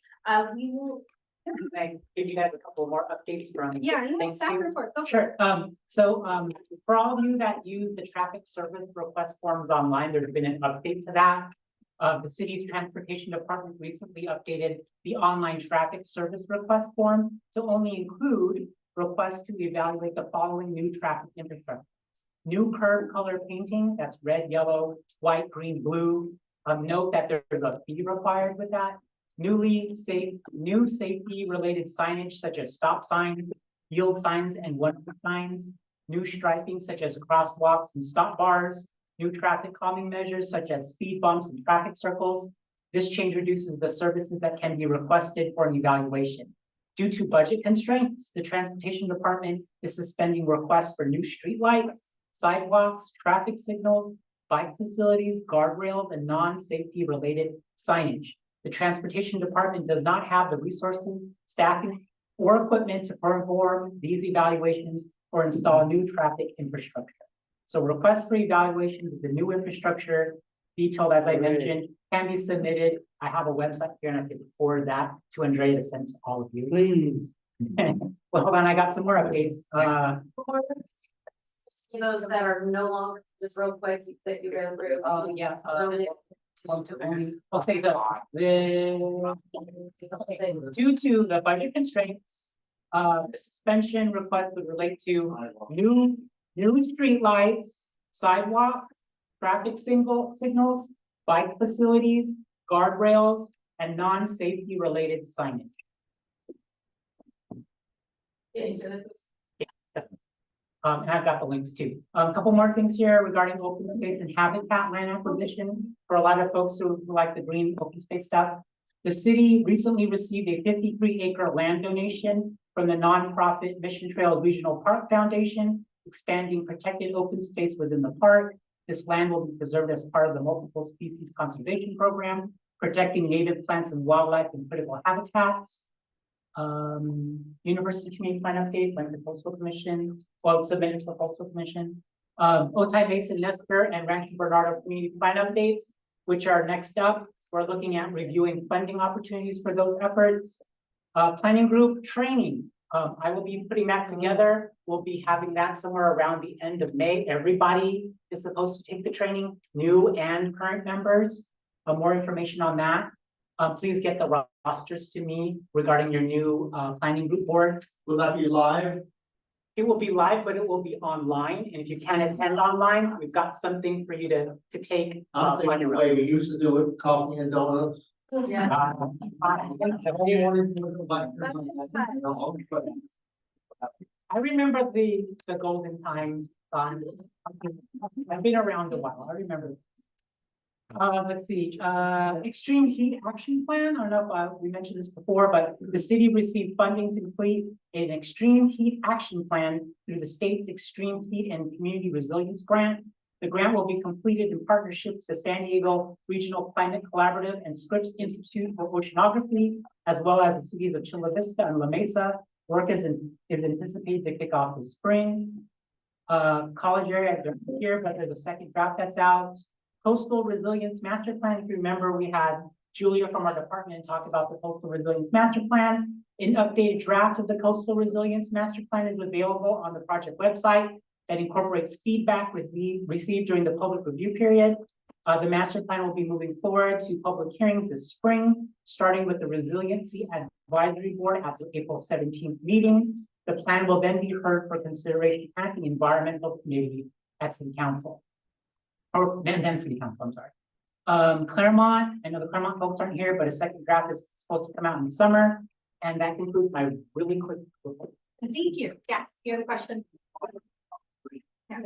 We will. Can I give you guys a couple more updates from? Yeah, you have Thanks staff to- report. Go for Sure. it. For all of you that use the traffic service request forms online, there's been an update to that. The city's transportation department recently updated the online traffic service request form to only include requests to evaluate the following new traffic infrastructure. New curb color painting, that's red, yellow, white, green, blue. Note that there's a fee required with that. New safety related signage such as stop signs, yield signs, and one-way signs. New striping such as crosswalks and stop bars. New traffic calming measures such as speed bumps and traffic circles. This change reduces the services that can be requested for an evaluation. Due to budget constraints, the transportation department is suspending requests for new streetlights, sidewalks, traffic signals, bike facilities, guardrails, and non-safety related signage. The transportation department does not have the resources, staffing, or equipment to perform these evaluations or install new traffic infrastructure. So requests for evaluations of the new infrastructure, detailed as I mentioned, can be submitted. I have a website here and I can forward that to Andrea to send to all of you. Please. Well, hold on, I got some more updates. See those that are no longer, just real quick, that you ran through. Yeah. Due to the budget constraints, the suspension request would relate to new streetlights, sidewalks, traffic signals, bike facilities, guardrails, and non-safety related signage. And I've got the links too. A couple more things here regarding open space and habitat land acquisition for a lot of folks who like the green open space stuff. The city recently received a 53-acre land donation from the nonprofit Mission Trails Regional Park Foundation, expanding protected open space within the park. This land will be preserved as part of the multiple species conservation program, protecting native plants and wildlife and critical habitats. University Community Plan update went to Coastal Commission, well, submitted to the Coastal Commission. Otay Basin, Nestor, and Rancho Bernardo Community Plan updates, which are next up. We're looking at reviewing funding opportunities for those efforts. Planning group training. I will be putting that together. we'll be having that somewhere around the end of May. Everybody is supposed to take the training, new and current members. More information on that. Please get the rosters to me regarding your new planning group boards. Will that be live? It will be live, but it will be online. And if you can't attend online, we've got something for you to take. I'm thinking the way we used to do it, coffee and donuts. Yeah. I remember the golden times. I've been around a while. I remember. Let's see, extreme heat action plan. I don't know if we mentioned this before, but the city received funding to complete an extreme heat action plan through the state's extreme heat and community resilience grant. The grant will be completed in partnership with the San Diego Regional Climate Collaborative and Scripps Institute for Oceanography, as well as the cities of Chula Vista and La Mesa. Work is anticipated to kick off this spring. College area here, but there's a second draft that's out. Coastal Resilience Master Plan. If you remember, we had Julia from our department talk about the Coastal Resilience Master Plan. An updated draft of the Coastal Resilience Master Plan is available on the project website that incorporates feedback received during the public review period. The master plan will be moving forward to public hearings this spring, starting with the Resiliency Advisory Board at the April 17th meeting. The plan will then be heard for consideration at the Environmental Committee at City Council. Or then City Council, I'm sorry. Claremont, I know the Claremont folks aren't here, but a second draft is supposed to come out in the summer. And that concludes my really quick report. Thank you. Yes, you have a question? I have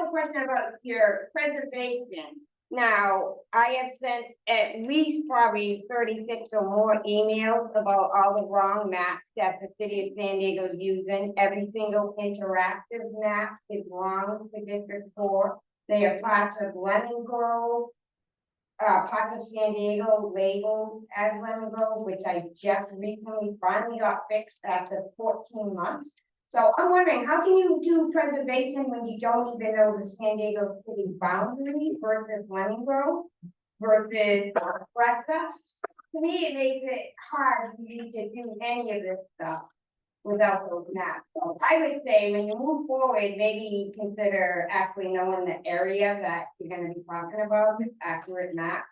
a question about your preservation. Now, I have sent at least probably 36 or more emails about all the wrong maps that the city of San Diego is using. Every single interactive map is wrong for District 4. They are parts of Lemon Grove, parts of San Diego labeled as Lemon Grove, which I just recently finally got fixed after 14 months. So I'm wondering, how can you do preservation when you don't even know the San Diego city boundary versus Lemon Grove versus Fresca? To me, it makes it hard for you to do any of this stuff without those maps. So I would say when you move forward, maybe consider actually knowing the area that you're gonna be talking about with accurate map.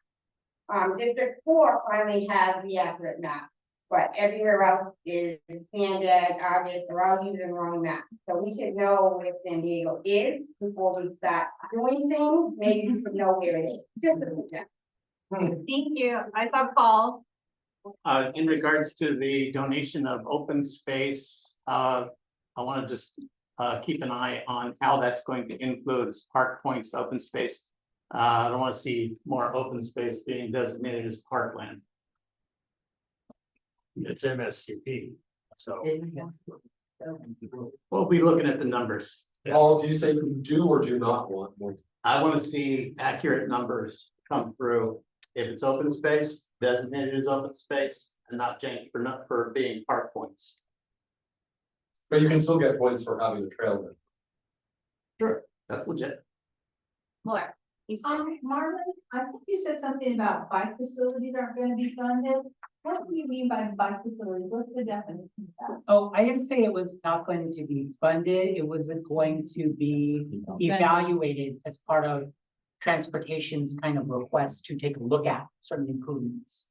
District 4 finally has the accurate map, but everywhere else is Sandag, August, they're all using the wrong map. So we should know where San Diego is before we start doing things. Maybe we should know where it is. Just a suggestion. Thank you. I saw Paul. In regards to the donation of open space, I want to just keep an eye on how that's going to influence Park Point's open space. I don't want to see more open space being designated as parkland. It's MSCP, so. We'll be looking at the numbers. Paul, do you say you do or do not want more? I want to see accurate numbers come through. If it's open space, designated as open space, and not changed for being park points. But you can still get points for having a trail there. Sure, that's legit. More. Marlon, I think you said something about bike facilities aren't gonna be funded. What do you mean by bike facilities? What's the definition of that? Oh, I didn't say it was not going to be funded. It was going to be evaluated as part of transportation's kind of request to take a look at certain improvements.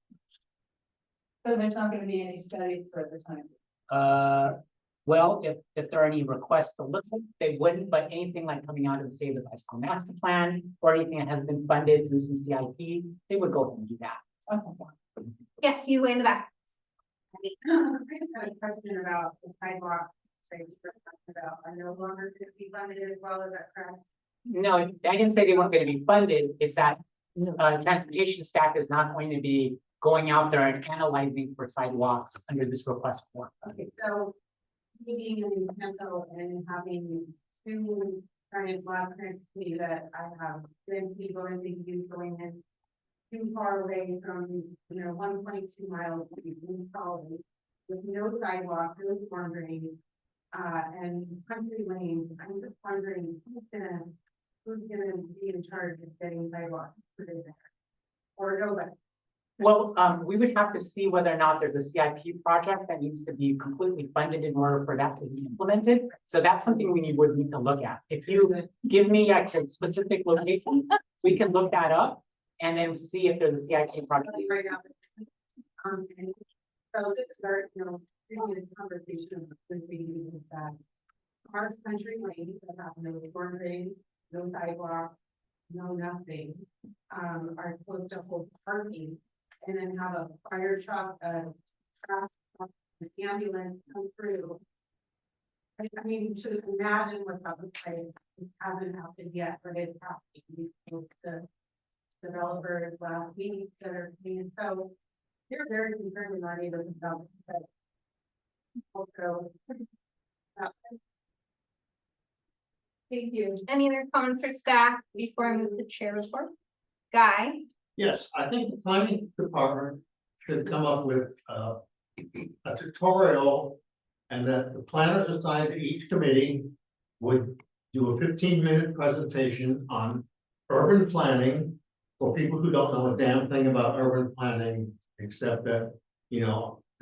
So there's not gonna be any studies for the time. Well, if there are any requests to look, they wouldn't, but anything like coming out of the Save the Bicycle Master Plan or anything that has been funded through some CIP, they would go ahead and do that. Okay. Yes, you in the back. I have a question about the sidewalk. Are no longer to be funded as well as that correct? No, I didn't say they weren't gonna be funded. It's that transportation staff is not going to be going out there and analyzing for sidewalks under this request for. Okay, so meeting an intentional and having two giant block grants to me that I have been people in the use going in too far away from, 1.2 miles of Blue Colony with no sidewalk, no storm drain, and country lanes. I'm just wondering who's gonna be in charge of getting sidewalks put in there? Or nobody? Well, we would have to see whether or not there's a CIP project that needs to be completely funded in order for that to be implemented. So that's something would need to look at. If you give me a specific location, we can look that up and then see if there's a CIP project. So to start, previous conversation with me is that our country lanes that have no storm drain, no sidewalk, no nothing, are supposed to hold parking and then have a fire truck, an ambulance come through. I mean, to imagine what's up with it hasn't happened yet, but it's happening. The developers last week that are being so they're very concerned with our neighborhood development. But also, Thank you. Any other comments for staff before I move to chair report? Guy? Yes, I think the planning department should come up with a tutorial. And that the planners assigned to each committee would do a 15-minute presentation on urban planning. For people who don't know a damn thing about urban planning, except that,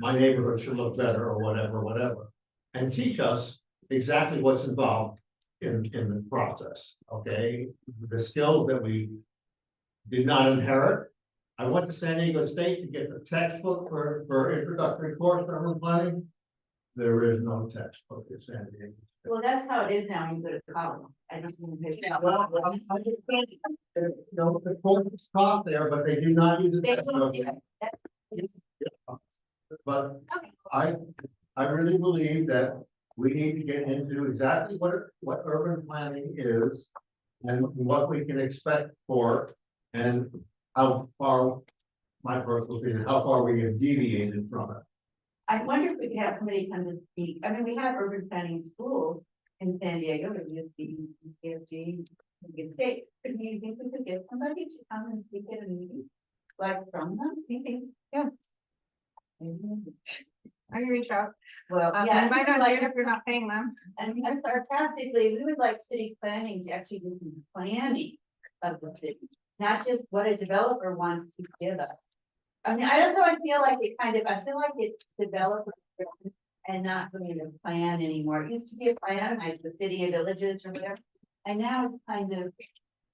my neighborhood should look better or whatever. And teach us exactly what's involved in the process, okay? The skills that we did not inherit. I went to San Diego State to get the textbook for introductory course to urban planning. There is no textbook at San Diego. Well, that's how it is now, you go to college. I don't even. Well, I understand, the course is taught there, but they do not use the textbook. But I really believe that we need to get into exactly what urban planning is and what we can expect for it, and how far, my personal opinion, how far we have deviated from it. I wonder if we could have somebody come to speak. I mean, we have urban planning schools in San Diego, we use the CFG. Could you think we could get somebody to come and speak at a meeting? Like from them, maybe, yeah. I can reach out. Well, Yeah, yeah, might we would not do like, it if you're not paying them. and sarcastically, we would like city planning to actually do some planning of the city, not just what a developer wants to give us. I mean, I don't know, I feel like I feel like it's developer and not going to plan anymore. It used to be a plan, like the city and villages or whatever. And now it's kind of,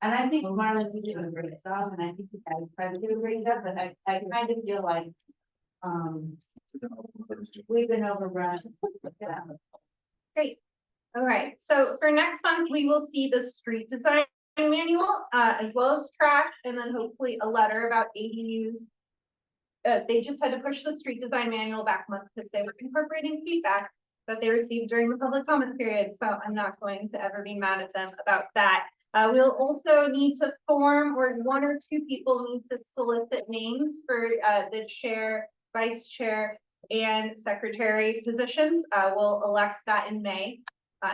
and I think Marlon's doing a great job, and I think you guys probably do a great job, but I kind of feel like, we've been overrun. Yeah. Great. All right, so for next month, we will see the street design manual, as well as track, and then hopefully a letter about ADUs. They just had to push the street design manual back a month because they were incorporating feedback that they received during the public comment period. So I'm not going to ever be mad at them about that. We'll also need to form, or one or two people need to solicit names for the chair, vice chair, and secretary positions. We'll elect that in May.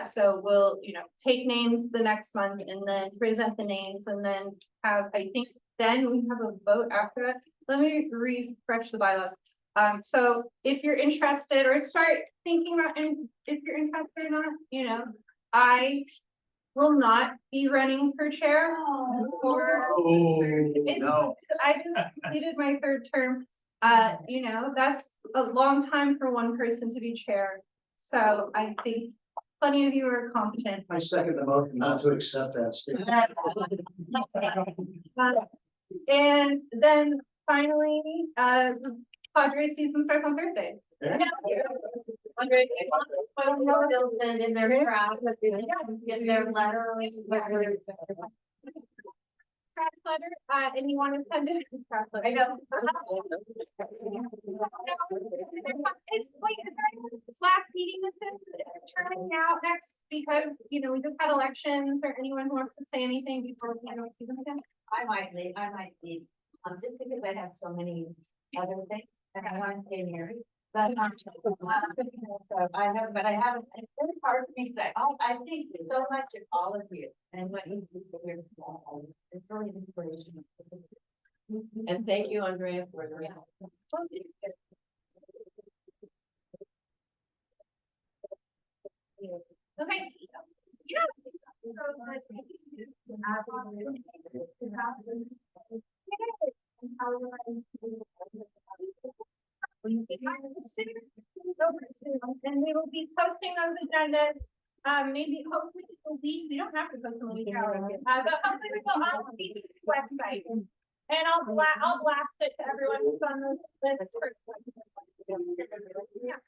So we'll, take names the next month and then present the names and then have, I think, then we have a vote after that. Let me refresh the bylaws. So if you're interested or start thinking about, and if you're interested in that, I will not be running for chair. I just completed my third term. That's a long time for one person to be chair. So I think plenty of you are competent. I second the motion not to accept that statement. And then finally, Padre season starts on Thursday. Andre, they'll send in their crowd, get their letter. Crash letter, anyone intended? I know. This last meeting is turning out next because, we just had elections, or anyone who wants to say anything before we see them again? I might leave, just because I have so many other things and I want to stay married. But I haven't, it's really hard for me to say, I think so much of all of you and what you do for your small. It's really inspirational. And thank you, Andrea, for the help. Okay. And we will be posting those agendas, maybe hopefully a week, we don't have to post them a week out, but hopefully we go on the website. And I'll blast it to everyone who's on the list. Yeah.